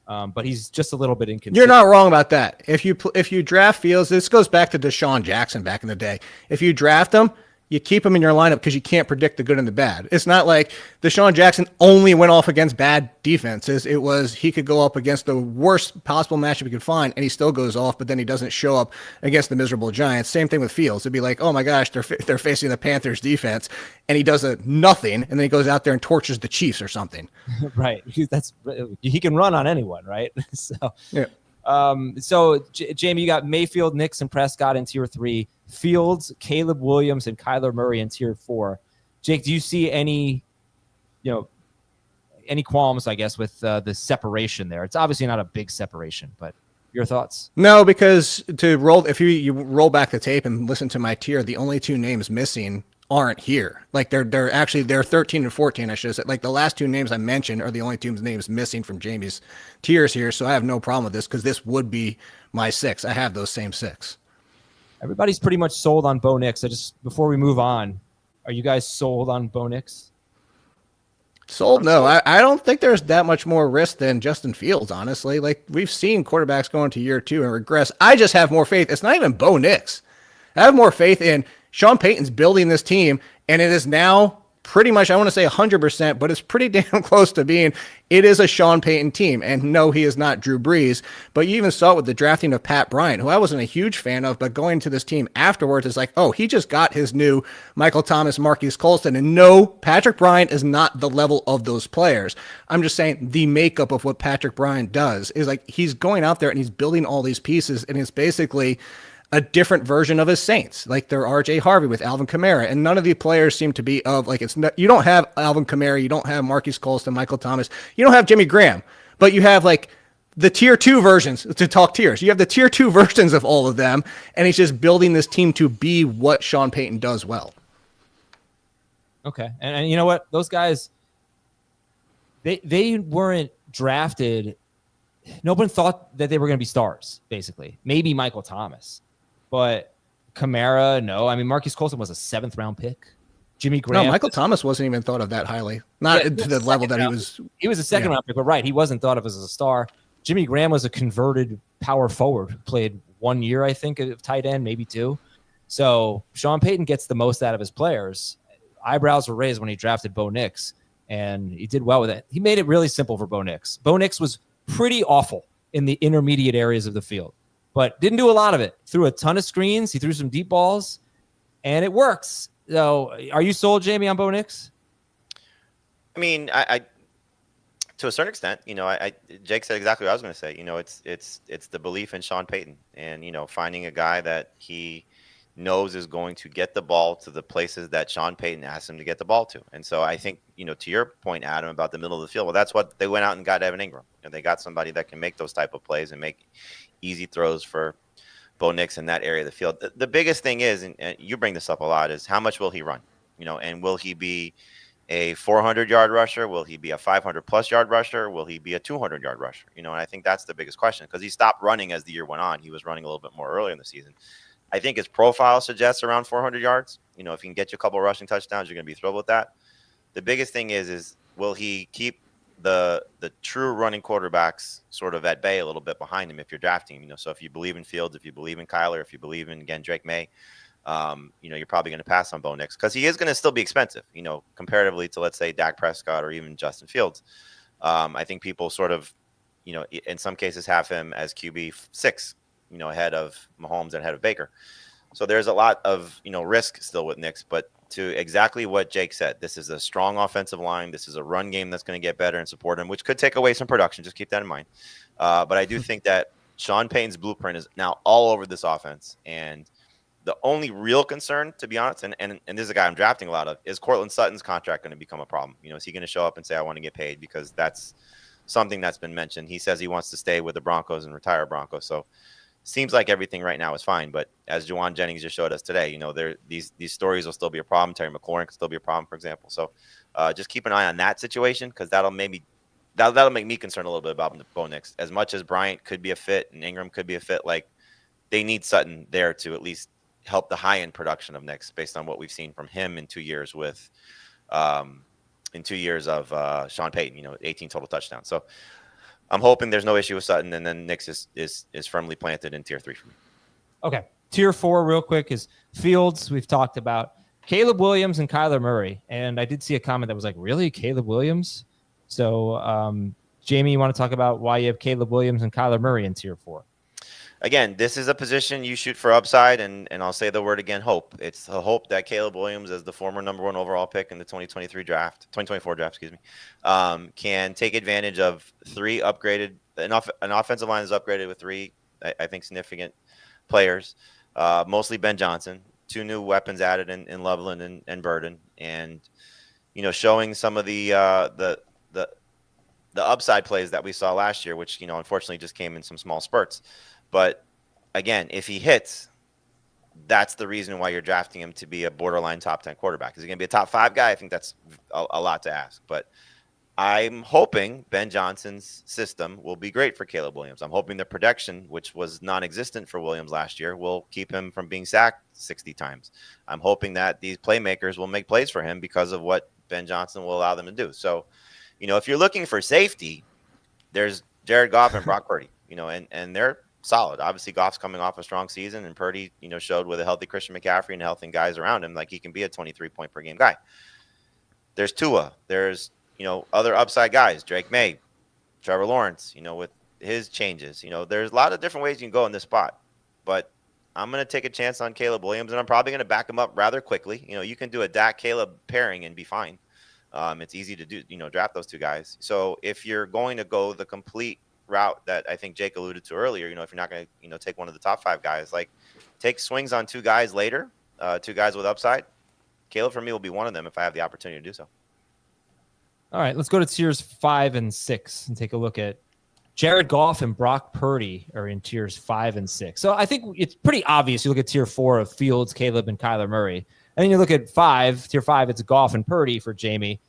but he's just a little bit inconsistent. You're not wrong about that. If you draft Fields, this goes back to Deshaun Jackson back in the day. If you draft him, you keep him in your lineup because you can't predict the good and the bad. It's not like Deshaun Jackson only went off against bad defenses. It was he could go up against the worst possible matchup he could find, and he still goes off, but then he doesn't show up against the miserable Giants. Same thing with Fields. It'd be like, oh my gosh, they're facing the Panthers defense, and he does nothing, and then he goes out there and tortures the Chiefs or something. Right. He can run on anyone, right? So yeah. Jamie, you got Mayfield, Nix, and Prescott in tier 3. Fields, Caleb Williams, and Kyler Murray in tier 4. Jake, do you see any qualms, I guess, with the separation there? It's obviously not a big separation, but your thoughts? No, because if you roll back the tape and listen to my tier, the only 2 names missing aren't here. Like they're 13 and 14, I should have said. Like the last 2 names I mentioned are the only 2 names missing from Jamie's tiers here, so I have no problem with this, because this would be my 6. I have those same 6. Everybody's pretty much sold on Bo Nix. Before we move on, are you guys sold on Bo Nix? Sold? No, I don't think there's that much more risk than Justin Fields, honestly. Like, we've seen quarterbacks go into year 2 and regress. I just have more faith. It's not even Bo Nix. I have more faith in Sean Payton's building this team, and it is now pretty much, I want to say 100%, but it's pretty damn close to being, it is a Sean Payton team. And no, he is not Drew Brees, but you even saw it with the drafting of Pat Bryant, who I wasn't a huge fan of, but going to this team afterwards is like, oh, he just got his new Michael Thomas, Marquise Colston. And no, Patrick Bryant is not the level of those players. I'm just saying the makeup of what Patrick Bryant does is like, he's going out there and he's building all these pieces, and it's basically a different version of his Saints. Like, they're RJ Harvey with Alvin Kamara, and none of the players seem to be of, like, you don't have Alvin Kamara, you don't have Marquise Colston, Michael Thomas, you don't have Jimmy Graham, but you have like the tier 2 versions, to talk tiers. You have the tier 2 versions of all of them, and he's just building this team to be what Sean Payton does well. Okay. And you know what? Those guys, they weren't drafted. No one thought that they were going to be stars, basically. Maybe Michael Thomas. But Kamara, no. I mean, Marquise Colston was a 7th-round pick. Jimmy Graham. No, Michael Thomas wasn't even thought of that highly. Not to the level that he was. He was a 2nd-round pick, but right, he wasn't thought of as a star. Jimmy Graham was a converted power forward. Played 1 year, I think, of tight end, maybe 2. So Sean Payton gets the most out of his players. Eyebrows were raised when he drafted Bo Nix, and he did well with it. He made it really simple for Bo Nix. Bo Nix was pretty awful in the intermediate areas of the field, but didn't do a lot of it. Threw a ton of screens. He threw some deep balls, and it works. So are you sold, Jamie, on Bo Nix? I mean, I to a certain extent, Jake said exactly what I was going to say. It's the belief in Sean Payton, and, finding a guy that he knows is going to get the ball to the places that Sean Payton asked him to get the ball to. And so I think, to your point, Adam, about the middle of the field, well, that's what they went out and got Evan Ingram. They got somebody that can make those type of plays and make easy throws for Bo Nix in that area of the field. The biggest thing is, and you bring this up a lot, is how much will he run? And will he be a 400-yard rusher? Will he be a 500-plus yard rusher? Will he be a 200-yard rusher? And I think that's the biggest question, because he stopped running as the year went on. He was running a little bit more earlier in the season. I think his profile suggests around 400 yards. If he can get you a couple of rushing touchdowns, you're going to be thrilled with that. The biggest thing is will he keep the true running quarterbacks sort of at bay a little bit behind him if you're drafting him? So if you believe in Fields, if you believe in Kyler, if you believe in, again, Drake May, you're probably going to pass on Bo Nix, because he is going to still be expensive, comparatively to, let's say, Dak Prescott or even Justin Fields. I think people sort of, in some cases have him as QB6, ahead of Mahomes and ahead of Baker. So there's a lot of, risk still with Nix, but to exactly what Jake said, this is a strong offensive line. This is a run game that's going to get better and support him, which could take away some production. Just keep that in mind. But I do think that Sean Payton's blueprint is now all over this offense. And the only real concern, to be honest, and this is a guy I'm drafting a lot of, is Cortland Sutton's contract going to become a problem? Is he going to show up and say, I want to get paid? Because that's something that's been mentioned. He says he wants to stay with the Broncos and retire Broncos. So seems like everything right now is fine. But as Juwan Jennings just showed us today, these stories will still be a problem. Terry McLaurin could still be a problem, for example. So just keep an eye on that situation, because that'll make me concerned a little bit about Bo Nix. As much as Bryant could be a fit and Ingram could be a fit, like, they need Sutton there to at least help the high-end production of Nix, based on what we've seen from him in 2 years with in 2 years of Sean Payton, 18 total touchdowns. So I'm hoping there's no issue with Sutton, and then Nix is firmly planted in tier 3 for me. Okay. Tier 4 real quick is Fields. We've talked about Caleb Williams and Kyler Murray. And I did see a comment that was like, really, Caleb Williams? So Jamie, you want to talk about why you have Caleb Williams and Kyler Murray in tier 4? Again, this is a position you shoot for upside, and I'll say the word again, hope. It's a hope that Caleb Williams, as the former number 1 overall pick in the 2024 draft, can take advantage of an offensive line is upgraded with 3, I think, significant players, mostly Ben Johnson, 2 new weapons added in Loveland and Burden, and showing some of the upside plays that we saw last year, which unfortunately just came in some small spurts. But again, if he hits, that's the reason why you're drafting him to be a borderline top 10 quarterback. Is he going to be a top 5 guy? I think that's a lot to ask. But I'm hoping Ben Johnson's system will be great for Caleb Williams. I'm hoping the protection, which was non-existent for Williams last year, will keep him from being sacked 60 times. I'm hoping that these playmakers will make plays for him because of what Ben Johnson will allow them to do. So, if you're looking for safety, there's Jared Goff and Brock Purdy, and they're solid. Obviously, Goff's coming off a strong season, and Purdy, showed with a healthy Christian McCaffrey and healthy guys around him, like, he can be a 23-point per game guy. There's Tua. There's, other upside guys, Drake May, Trevor Lawrence, with his changes. There's a lot of different ways you can go in this spot, but I'm going to take a chance on Caleb Williams, and I'm probably going to back him up rather quickly. You can do a Dak-Caleb pairing and be fine. It's easy to do, draft those 2 guys. So if you're going to go the complete route that I think Jake alluded to earlier, if you're not going to, take one of the top 5 guys, like, take swings on 2 guys later, 2 guys with upside. Caleb, for me, will be one of them if I have the opportunity to do so. All right, let's go to tiers 5 and 6 and take a look at Jared Goff and Brock Purdy are in tiers 5 and 6. So I think it's pretty obvious. You look at tier 4 of Fields, Caleb, and Kyler Murray. And then you look at tier 5, it's Goff and Purdy for Jamie.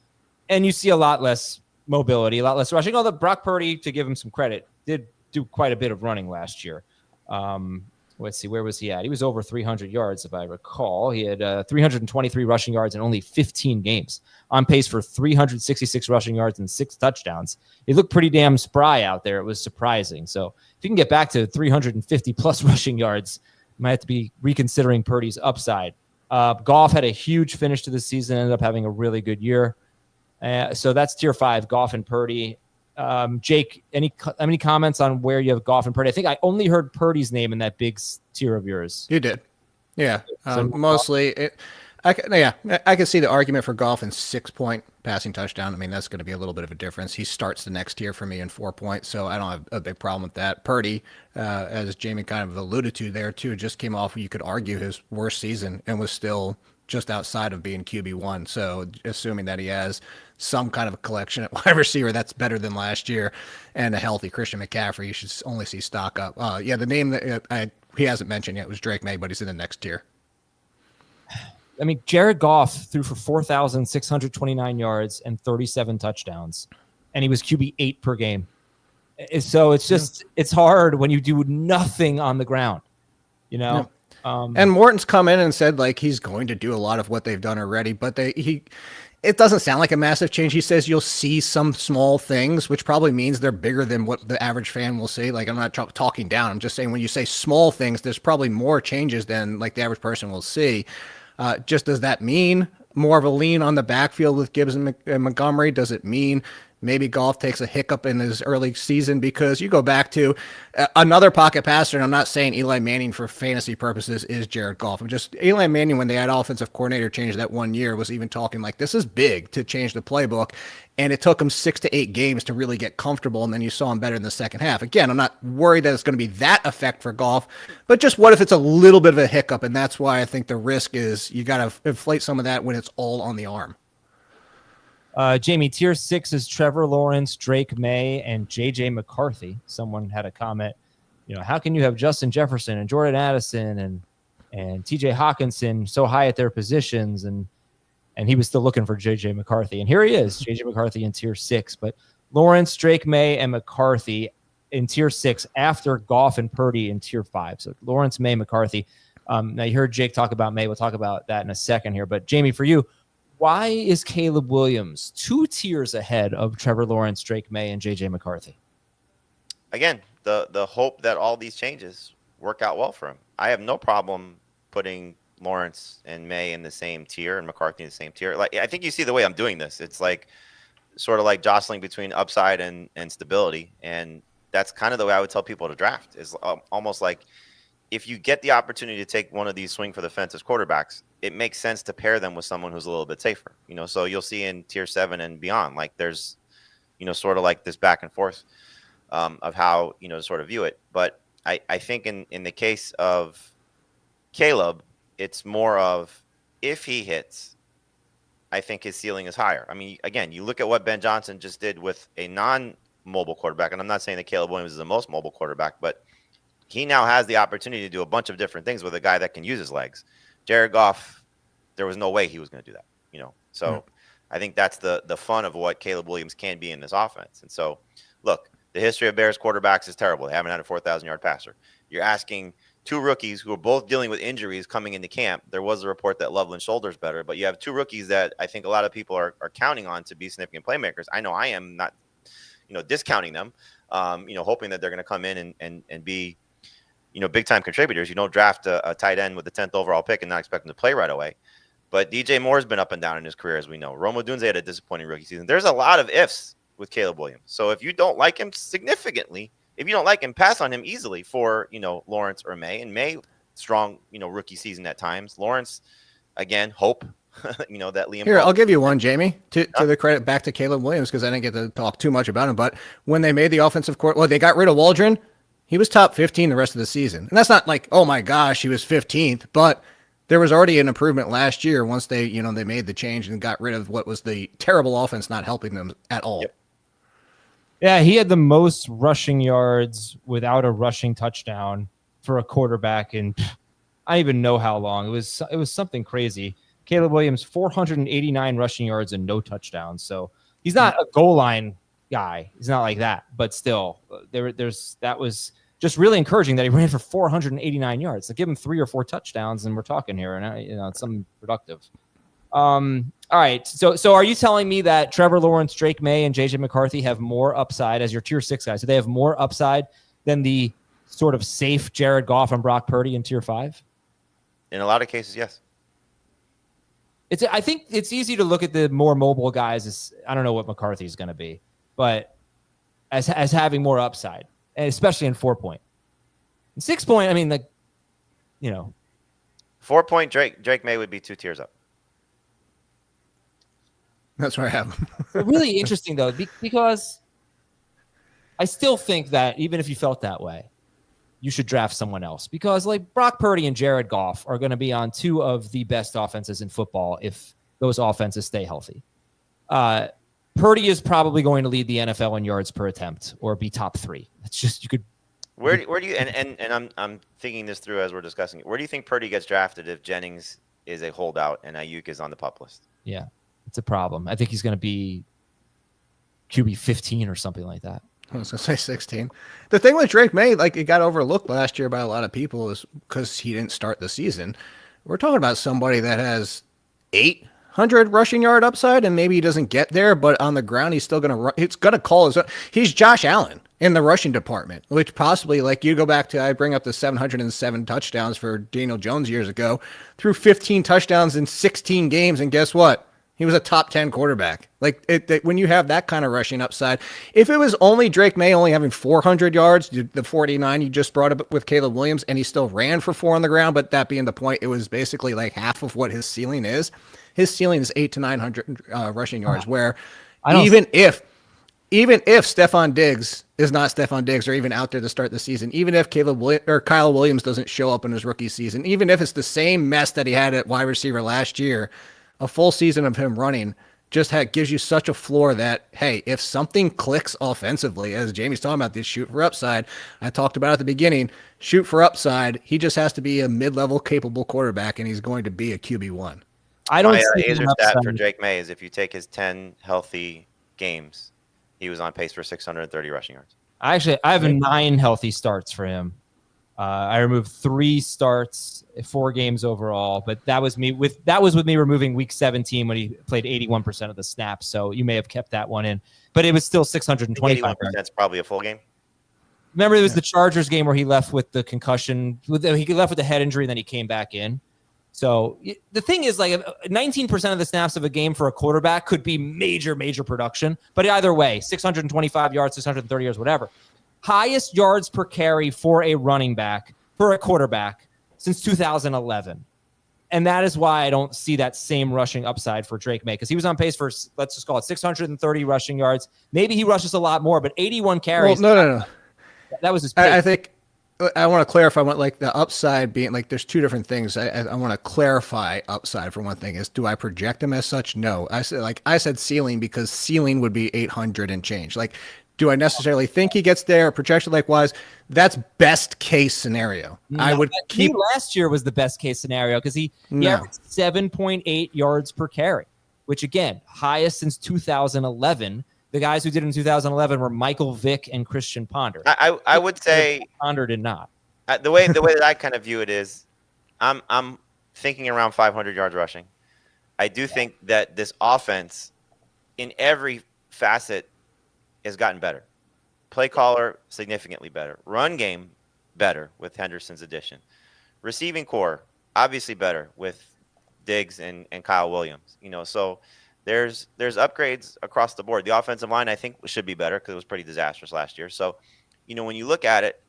And you see a lot less mobility, a lot less rushing. Although Brock Purdy, to give him some credit, did do quite a bit of running last year. Let's see, where was he at? He was over 300 yards, if I recall. He had 323 rushing yards in only 15 games, on pace for 366 rushing yards and 6 touchdowns. He looked pretty damn spry out there. It was surprising. So if you can get back to 350-plus rushing yards, you might have to be reconsidering Purdy's upside. Goff had a huge finish to the season, ended up having a really good year. So that's tier 5, Goff and Purdy. Jake, any comments on where you have Goff and Purdy? I think I only heard Purdy's name in that big tier of yours. You did. Yeah. So mostly. I can see the argument for Goff in 6-point passing touchdown. I mean, that's going to be a little bit of a difference. He starts the next tier for me in 4 points, so I don't have a big problem with that. Purdy, as Jamie kind of alluded to there too, just came off, you could argue, his worst season and was still just outside of being QB1. So assuming that he has some kind of a collection at wide receiver that's better than last year and a healthy Christian McCaffrey, you should only see stock up. The name that he hasn't mentioned yet was Drake May, but he's in the next tier. I mean, Jared Goff threw for 4,629 yards and 37 touchdowns, and he was QB 8 per game. So it's just it's hard when you do nothing on the ground, you know. And Morton's come in and said like he's going to do a lot of what they've done already, but it doesn't sound like a massive change. He says you'll see some small things, which probably means they're bigger than what the average fan will see. Like, I'm not talking down. I'm just saying when you say small things, there's probably more changes than like the average person will see. Just does that mean more of a lean on the backfield with Gibbs and Montgomery? Does it mean maybe Goff takes a hiccup in his early season? Because you go back to another pocket passer, and I'm not saying Eli Manning for fantasy purposes is Jared Goff. I'm just Eli Manning, when they had offensive coordinator change that one year, was even talking like this is big to change the playbook. And it took him 6 to 8 games to really get comfortable. And then you saw him better in the second half. Again, I'm not worried that it's going to be that effect for Goff, but just what if it's a little bit of a hiccup? And that's why I think the risk is you got to inflate some of that when it's all on the arm. Jamie, tier 6 is Trevor Lawrence, Drake May, and JJ McCarthy. Someone had a comment, how can you have Justin Jefferson and Jordan Addison and TJ Hawkinson so high at their positions? And he was still looking for JJ McCarthy. And here he is, JJ McCarthy in tier 6. But Lawrence, Drake May, and McCarthy in tier 6 after Goff and Purdy in tier 5. So Lawrence, May, McCarthy. Now you heard Jake talk about May. We'll talk about that in a second here. But Jamie, for you, why is Caleb Williams 2 tiers ahead of Trevor Lawrence, Drake May, and JJ McCarthy? Again, the hope that all these changes work out well for him. I have no problem putting Lawrence and May in the same tier and McCarthy in the same tier. Like, I think you see the way I'm doing this. It's like sort of like jostling between upside and stability. And that's kind of the way I would tell people to draft, is almost like if you get the opportunity to take one of these swing for the fences quarterbacks, it makes sense to pair them with someone who's a little bit safer. So you'll see in tier 7 and beyond, like there's, sort of like this back and forth of how, to sort of view it. But I think in the case of Caleb, it's more of if he hits, I think his ceiling is higher. I mean, again, you look at what Ben Johnson just did with a non-mobile quarterback, and I'm not saying that Caleb Williams is the most mobile quarterback, but he now has the opportunity to do a bunch of different things with a guy that can use his legs. Jared Goff, there was no way he was going to do that, So I think that's the fun of what Caleb Williams can be in this offense. And so, look, the history of Bears quarterbacks is terrible. They haven't had a 4,000-yard passer. You're asking 2 rookies who are both dealing with injuries coming into camp. There was a report that Loveland's shoulder's better, but you have 2 rookies that I think a lot of people are counting on to be significant playmakers. I know I am not, discounting them, hoping that they're going to come in and be, big time contributors. You don't draft a tight end with the 10th overall pick and not expect him to play right away. But DJ Moore's been up and down in his career, as we know. Rome Odunze had a disappointing rookie season. There's a lot of ifs with Caleb Williams. So if you don't like him significantly, if you don't like him, pass on him easily for, Lawrence or May. And May, strong, rookie season at times. Lawrence, again, hope, that Liam. Here, I'll give you one, Jamie, to the credit back to Caleb Williams, because I didn't get to talk too much about him. But when they made the offensive court, they got rid of Waldron. He was top 15 the rest of the season. And that's not like, oh my gosh, he was 15th, but there was already an improvement last year once they made the change and got rid of what was the terrible offense not helping them at all. Yep. Yeah, he had the most rushing yards without a rushing touchdown for a quarterback in I don't even know how long. It was something crazy. Caleb Williams, 489 rushing yards and no touchdowns. So he's not a goal line guy. He's not like that, but still that was just really encouraging that he ran for 489 yards. So give him 3 or 4 touchdowns and we're talking here, and it's something productive. All right. So are you telling me that Trevor Lawrence, Drake May, and JJ McCarthy have more upside as your tier 6 guys? Do they have more upside than the sort of safe Jared Goff and Brock Purdy in tier 5? In a lot of cases, yes. I think it's easy to look at the more mobile guys. I don't know what McCarthy is going to be, but as having more upside, and especially in 4-point. In 6-point, I mean, 4-point Drake May would be 2 tiers up. That's where I have him. Really interesting, though, because I still think that even if you felt that way, you should draft someone else, because like Brock Purdy and Jared Goff are going to be on 2 of the best offenses in football if those offenses stay healthy. Purdy is probably going to lead the NFL in yards per attempt or be top 3. It's just, you could. Where do you, and I'm thinking this through as we're discussing it. Where do you think Purdy gets drafted if Jennings is a holdout and Ayuk is on the pup list. Yeah, it's a problem. I think he's going to be QB 15 or something like that. I was going to say 16. The thing with Drake May, like it got overlooked last year by a lot of people is because he didn't start the season. We're talking about somebody that has 800 rushing yard upside, and maybe he doesn't get there, but on the ground, he's still going to run. It's going to call his own. He's Josh Allen in the rushing department, which possibly, like you go back to, I bring up the 707 touchdowns for Daniel Jones years ago, threw 15 touchdowns in 16 games, and guess what? He was a top 10 quarterback. Like when you have that kind of rushing upside, if it was only Drake May only having 400 yards, the 49 you just brought up with Caleb Williams, and he still ran for 4 on the ground, but that being the point, it was basically like half of what his ceiling is. His ceiling is 800 to 900 rushing yards, where even if Stephon Diggs is not Stephon Diggs or even out there to start the season, even if Kyle Williams doesn't show up in his rookie season, even if it's the same mess that he had at wide receiver last year, a full season of him running just gives you such a floor that, hey, if something clicks offensively, as Jamie's talking about this shoot for upside, I talked about at the beginning, shoot for upside, he just has to be a mid-level capable quarterback, and he's going to be a QB1. I don't My see Azer stat for Drake May is if you take his 10 healthy games, he was on pace for 630 rushing yards. I have 9 healthy starts for him. I removed 3 starts, 4 games overall, but that was with me removing week 17 when he played 81% of the snaps. So you may have kept that one in, but it was still 625. 81%. That's probably a full game. Remember, there was the Chargers game where he left with the concussion. He left with the head injury, and then he came back in. So the thing is, like, 19% of the snaps of a game for a quarterback could be major, major production. But either way, 625 yards, 630 yards, whatever. Highest yards per carry for a running back, for a quarterback, since 2011. And that is why I don't see that same rushing upside for Drake May, because he was on pace for, let's just call it 630 rushing yards. Maybe he rushes a lot more, but 81 carries. Well, no. That was his pace. I think I want to clarify what, like, the upside being, like, there's 2 different things. I want to clarify upside for one thing is, do I project him as such? No. I said ceiling because ceiling would be 800 and change. Like, do I necessarily think he gets there projection wise? That's best case scenario. No, I would keep last year was the best case scenario because he averaged 7.8 yards per carry, which again, highest since 2011. The guys who did it in 2011 were Michael Vick and Christian Ponder. I would say Ponder did not. The way that I kind of view it is, I'm thinking around 500 yards rushing. I do think that this offense, in every facet, has gotten better. Play caller significantly better. Run game better with Henderson's addition. Receiving core obviously better with Diggs and Kyle Williams. So there's upgrades across the board. The offensive line I think should be better because it was pretty disastrous last year. So, when you look at it,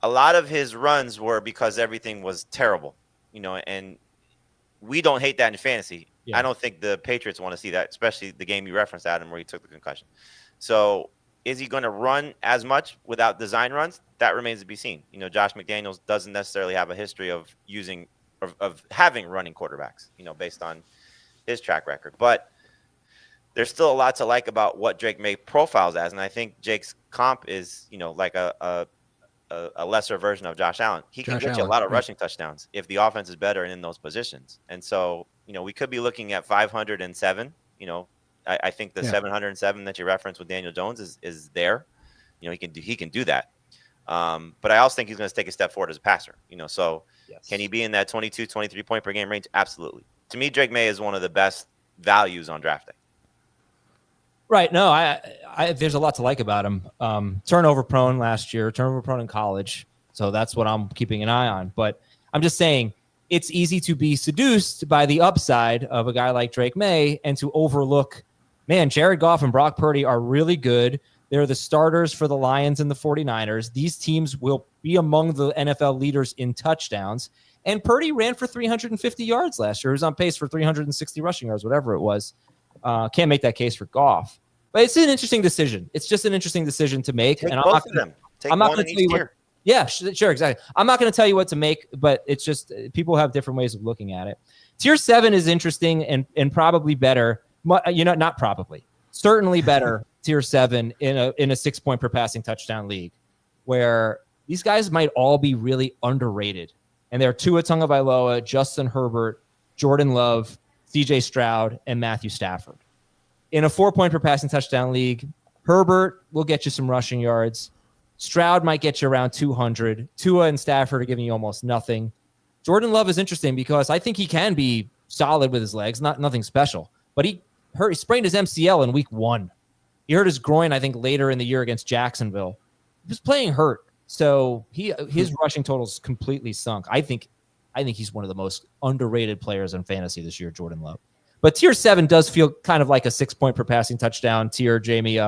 a lot of his runs were because everything was terrible. And we don't hate that in fantasy. Yeah. I don't think the Patriots want to see that, especially the game you referenced, Adam, where he took the concussion. So is he going to run as much without design runs? That remains to be seen. Josh McDaniels doesn't necessarily have a history of having running quarterbacks, based on his track record. But there's still a lot to like about what Drake May profiles as. And I think Jake's comp is, like a lesser version of Josh Allen. He can get you a lot of rushing touchdowns if the offense is better and in those positions. And so, we could be looking at 507, I think the 707 that you referenced with Daniel Jones is there. He can do that. But I also think he's going to take a step forward as a passer. So can he be in that 22, 23 point per game range? Absolutely. To me, Drake May is one of the best values on draft day. Right. No, I there's a lot to like about him. Turnover prone last year, turnover prone in college. So that's what I'm keeping an eye on. But I'm just saying, it's easy to be seduced by the upside of a guy like Drake May and to overlook, man, Jared Goff and Brock Purdy are really good. They're the starters for the Lions and the 49ers. These teams will be among the NFL leaders in touchdowns. And Purdy ran for 350 yards last year. He was on pace for 360 rushing yards, whatever it was. Can't make that case for Goff. But it's an interesting decision. It's just an interesting decision to make. Take and both of them. I'm not going to tell you what. Yeah, sure, exactly. I'm not going to tell you what to make, but it's just people have different ways of looking at it. Tier 7 is interesting and probably better. Not probably. Certainly better Tier 7 in a 6-point per passing touchdown league, where these guys might all be really underrated. And they're Tua Tagovailoa, Justin Herbert, Jordan Love, CJ Stroud, and Matthew Stafford. In a 4-point per passing touchdown league, Herbert will get you some rushing yards. Stroud might get you around 200. Tua and Stafford are giving you almost nothing. Jordan Love is interesting because I think he can be solid with his legs, nothing special. But he sprained his MCL in week 1. He hurt his groin, I think, later in the year against Jacksonville. He was playing hurt, so his rushing totals completely sunk. I think he's one of the most underrated players in fantasy this year, Jordan Love. But tier 7 does feel kind of like a 6-point per passing touchdown tier, Jamie.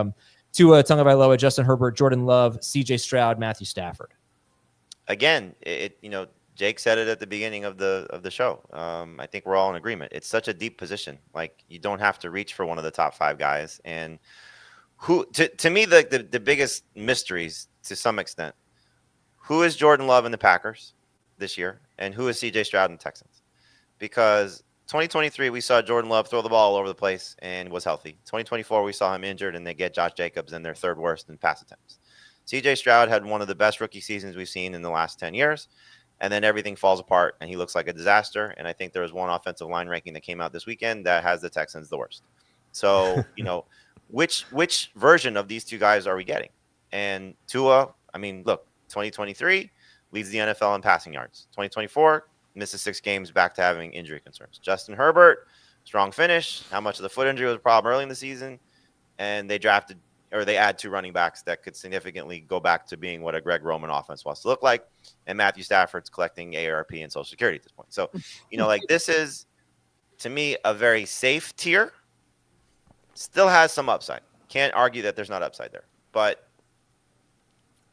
Tua Tagovailoa, Justin Herbert, Jordan Love, CJ Stroud, Matthew Stafford. Again, Jake said it at the beginning of the show. I think we're all in agreement. It's such a deep position. Like, you don't have to reach for one of the top 5 guys. And who, to me, the biggest mysteries to some extent, who is Jordan Love in the Packers this year, and who is CJ Stroud in the Texans? Because 2023, we saw Jordan Love throw the ball all over the place and was healthy. 2024, we saw him injured, and they get Josh Jacobs in their 3rd worst in pass attempts. CJ Stroud had one of the best rookie seasons we've seen in the last 10 years, and then everything falls apart, and he looks like a disaster. And I think there was one offensive line ranking that came out this weekend that has the Texans the worst. So, which version of these 2 guys are we getting? And Tua, I mean, look, 2023 leads the NFL in passing yards. 2024 misses 6 games back to having injury concerns. Justin Herbert, strong finish. How much of the foot injury was a problem early in the season? And they add 2 running backs that could significantly go back to being what a Greg Roman offense wants to look like. And Matthew Stafford's collecting AARP and Social Security at this point. So, this is, to me, a very safe tier. Still has some upside. Can't argue that there's not upside there. But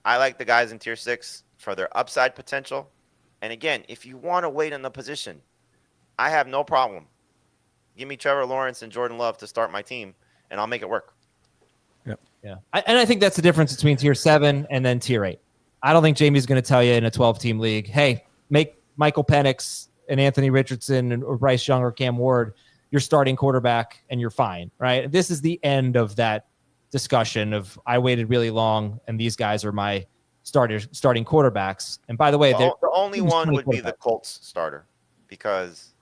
I like the guys in tier 6 for their upside potential. And again, if you want to wait in the position, I have no problem. Give me Trevor Lawrence and Jordan Love to start my team, and I'll make it work. Yep. Yeah. I think that's the difference between tier 7 and then tier 8. I don't think Jamie's going to tell you in a 12-team league, hey, make Michael Penix and Anthony Richardson or Bryce Young or Cam Ward your starting quarterback and you're fine, right? This is the end of that discussion of I waited really long and these guys are my starting quarterbacks. And by the way, the only one would be the Colts starter, because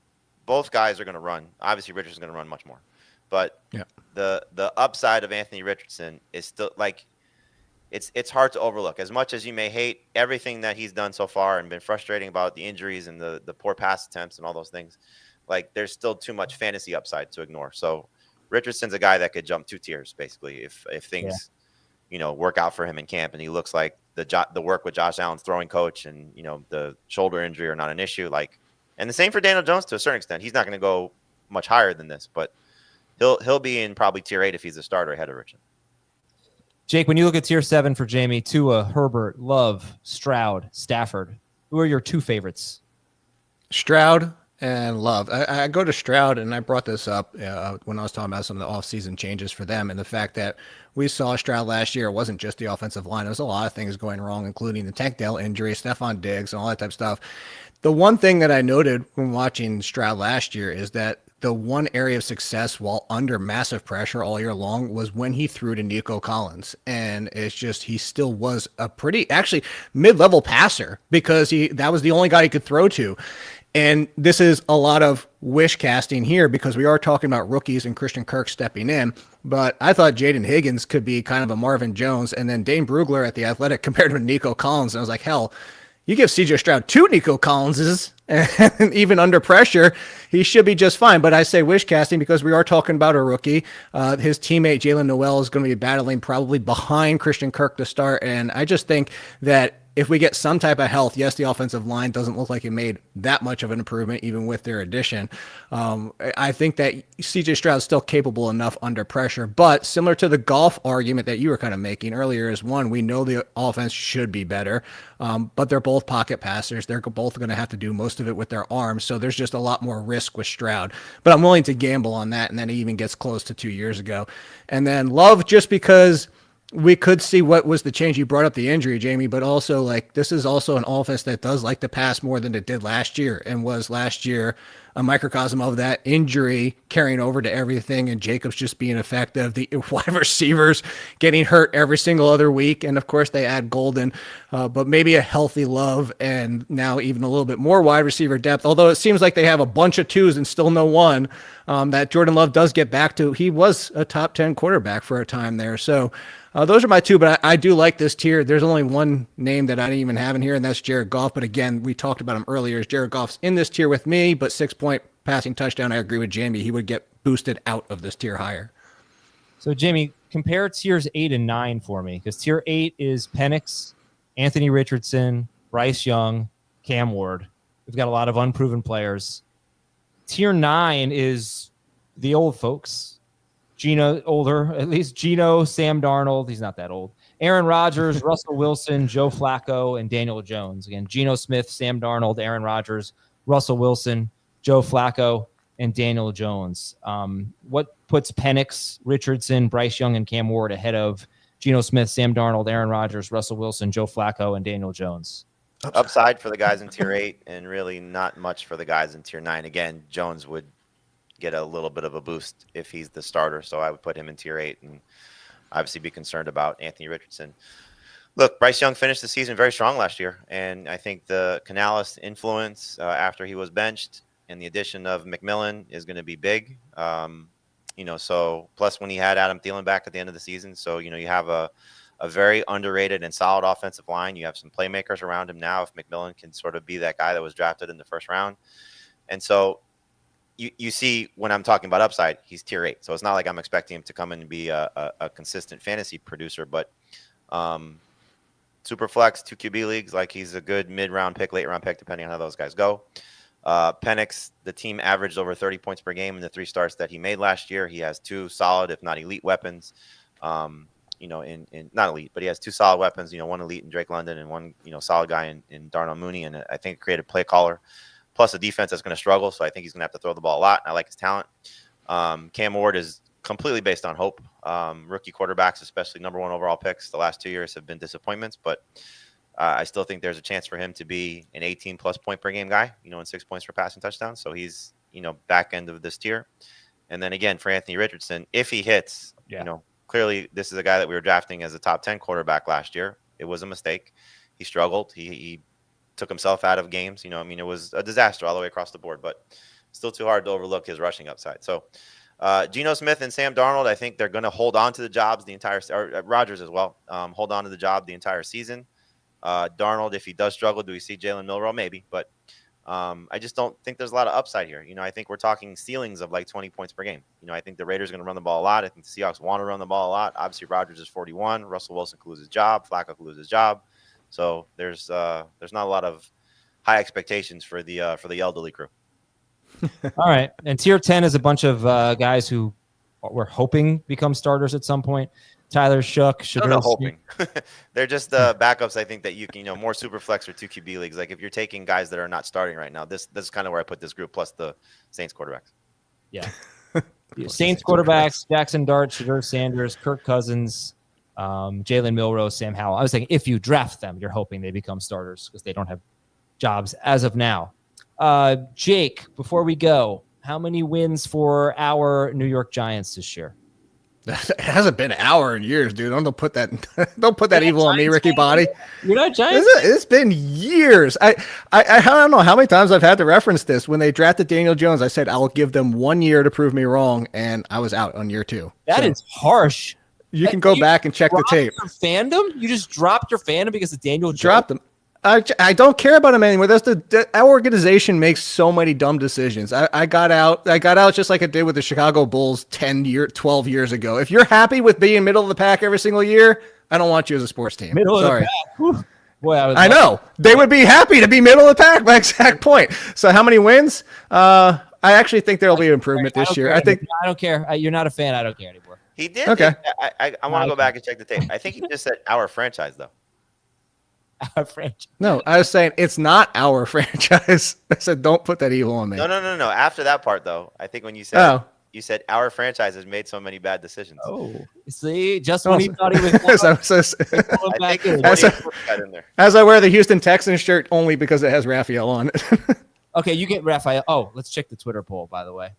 both guys are going to run. Obviously, Richardson's going to run much more, but the upside of Anthony Richardson is still, like, it's hard to overlook. As much as you may hate everything that he's done so far and been frustrating about the injuries and the poor pass attempts and all those things, like, there's still too much fantasy upside to ignore. So Richardson's a guy that could jump 2 tiers basically if things work out for him in camp and he looks like the work with Josh Allen's throwing coach and the shoulder injury are not an issue. Like, and the same for Daniel Jones to a certain extent. He's not going to go much higher than this, but he'll be in probably tier 8 if he's a starter ahead of Richardson. Jake, when you look at tier 7 for Jamie, Tua, Herbert, Love, Stroud, Stafford, who are your 2 favorites? Stroud and Love. I go to Stroud, and I brought this up when I was talking about some of the offseason changes for them, and the fact that we saw Stroud last year. It wasn't just the offensive line. There was a lot of things going wrong, including the Tank Dell injury, Stephon Diggs, and all that type of stuff. The one thing that I noted when watching Stroud last year is that the one area of success while under massive pressure all year long was when he threw to Nico Collins. And it's just, he still was a pretty, actually, mid-level passer because that was the only guy he could throw to. And this is a lot of wish casting here because we are talking about rookies and Christian Kirk stepping in. But I thought Jaden Higgins could be kind of a Marvin Jones, and then Dane Brugler at the Athletic compared to Nico Collins. And I was like, hell, you give CJ Stroud 2 Nico Collinses, and even under pressure, he should be just fine. But I say wish casting because we are talking about a rookie. His teammate Jalen Noel is going to be battling probably behind Christian Kirk to start. And I just think that if we get some type of health, yes, the offensive line doesn't look like it made that much of an improvement, even with their addition. I think that CJ Stroud is still capable enough under pressure, but similar to the golf argument that you were kind of making earlier is one, we know the offense should be better, but they're both pocket passers. They're both going to have to do most of it with their arms. So there's just a lot more risk with Stroud, but I'm willing to gamble on that. And then he even gets close to 2 years ago. And then Love, just because we could see what was the change. You brought up the injury, Jamie, but also like this is also an offense that does like to pass more than it did last year, and was last year a microcosm of that injury carrying over to everything, and Jacobs just being effective, the wide receivers getting hurt every single other week, and of course they add Golden, but maybe a healthy Love, and now even a little bit more wide receiver depth, although it seems like they have a bunch of twos and still no one, that Jordan Love does get back to. He was a top 10 quarterback for a time there. So those are my two, but I do like this tier. There's only one name that I didn't even have in here, and that's Jared Goff. But again, we talked about him earlier. Jared Goff's in this tier with me, but 6-point passing touchdown, I agree with Jamie. He would get boosted out of this tier higher. So, Jamie, compare tiers 8 and 9 for me, because tier 8 is Penix, Anthony Richardson, Bryce Young, Cam Ward. We've got a lot of unproven players. Tier 9 is the old folks. Gino, older, at least Gino, Sam Darnold. He's not that old. Aaron Rodgers, Russell Wilson, Joe Flacco, and Daniel Jones. Again, Geno Smith, Sam Darnold, Aaron Rodgers, Russell Wilson, Joe Flacco, and Daniel Jones. What puts Penix, Richardson, Bryce Young, and Cam Ward ahead of Geno Smith, Sam Darnold, Aaron Rodgers, Russell Wilson, Joe Flacco, and Daniel Jones? Upside for the guys in tier 8, and really not much for the guys in tier 9. Again, Jones would get a little bit of a boost if he's the starter, so I would put him in tier 8 and obviously be concerned about Anthony Richardson. Look, Bryce Young finished the season very strong last year, and I think the Canales influence after he was benched and the addition of McMillan is going to be big. So plus when he had Adam Thielen back at the end of the season, so you have a very underrated and solid offensive line. You have some playmakers around him now. If McMillan can sort of be that guy that was drafted in the first round, and so you see when I'm talking about upside, he's tier 8. So it's not like I'm expecting him to come in and be a consistent fantasy producer, but super flex, 2 QB leagues, like he's a good mid-round pick, late-round pick, depending on how those guys go. Penix, the team averaged over 30 points per game in the 3 starts that he made last year. He has 2 solid, if not elite weapons. In not elite, but he has 2 solid weapons, one elite in Drake London and one, solid guy in Darnell Mooney, and I think a creative play caller. Plus a defense that's going to struggle, so I think he's going to have to throw the ball a lot. I like his talent. Cam Ward is completely based on hope. Rookie quarterbacks, especially number 1 overall picks, the last 2 years have been disappointments, but I still think there's a chance for him to be an 18-plus point per game guy, and 6 points for passing touchdowns. So he's, back end of this tier. And then again, for Anthony Richardson, if he hits, clearly this is a guy that we were drafting as a top 10 quarterback last year. It was a mistake. He struggled. He took himself out of games. It was a disaster all the way across the board, but still too hard to overlook his rushing upside. So Geno Smith and Sam Darnold, I think they're going to hold on to the jobs the entire – or Rodgers as well, hold on to the job the entire season. Darnold, if he does struggle, do we see Jalen Milroe? Maybe, but I just don't think there's a lot of upside here. I think we're talking ceilings of like 20 points per game. I think the Raiders are going to run the ball a lot. I think the Seahawks want to run the ball a lot. Obviously, Rodgers is 41. Russell Wilson could lose his job. Flacco could lose his job. So there's not a lot of high expectations for the elderly crew. All right. And tier 10 is a bunch of guys who we're hoping become starters at some point. Tyler Shook. They're hoping. They're just backups. I think that you can, more super flex or 2 QB leagues. Like if you're taking guys that are not starting right now, this is kind of where I put this group plus the Saints quarterbacks. Yeah. Saints quarterbacks, Jackson Dart, Shadur Sanders, Kirk Cousins, Jalen Milroe, Sam Howell. I was thinking if you draft them, you're hoping they become starters because they don't have jobs as of now. Jake, before we go, how many wins for our New York Giants this year? It hasn't been an hour in years, dude. Don't put that evil on me, Ricky Body. You're not Giants. It's been years. I don't know how many times I've had to reference this. When they drafted Daniel Jones, I said I'll give them 1 year to prove me wrong, and I was out on year 2. That is harsh. You can go back and check the tape. Your fandom? You just dropped your fandom because of Daniel Jones? Dropped them. I don't care about him anymore. Our organization makes so many dumb decisions. I got out just like it did with the Chicago Bulls 12 years ago. If you're happy with being middle of the pack every single year, I don't want you as a sports team. Middle Sorry. of the pack. Boy, I know. They would be happy to be middle of the pack, my exact point. So how many wins? I actually think there will be an improvement this year. I don't care. You're not a fan. I don't care anymore. He did. Okay. I want to go back and check the tape. I think he just said our franchise, though. Our franchise. No, I was saying it's not our franchise. I said don't put that evil on me. No. After that part, though, I think when you said You said our franchise has made so many bad decisions. Oh, see, just when he thought he was I think got in there. as I wear the Houston Texans shirt only because it has Raphael on it. Okay, you get Raphael. Oh, let's check the Twitter poll, by the way.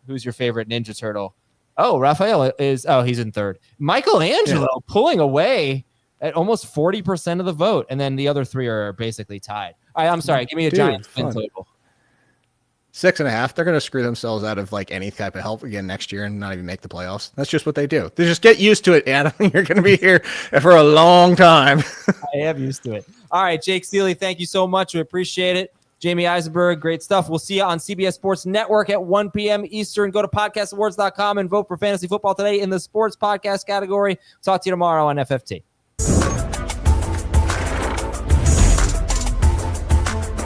Who's your favorite Ninja Turtle? Oh, Raphael he's in third. Michelangelo pulling away at almost 40% of the vote, and then the other three are basically tied. All right, I'm sorry. Give me a Giants win total. 6.5. They're going to screw themselves out of like any type of help again next year and not even make the playoffs. That's just what they do. They just get used to it, Adam. You're going to be here for a long time. I am used to it. All right, Jake Seeley, thank you so much. We appreciate it. Jamie Eisenberg, great stuff. We'll see you on CBS Sports Network at 1 p.m. Eastern. Go to podcastawards.com and vote for Fantasy Football Today in the sports podcast category. Talk to you tomorrow on FFT.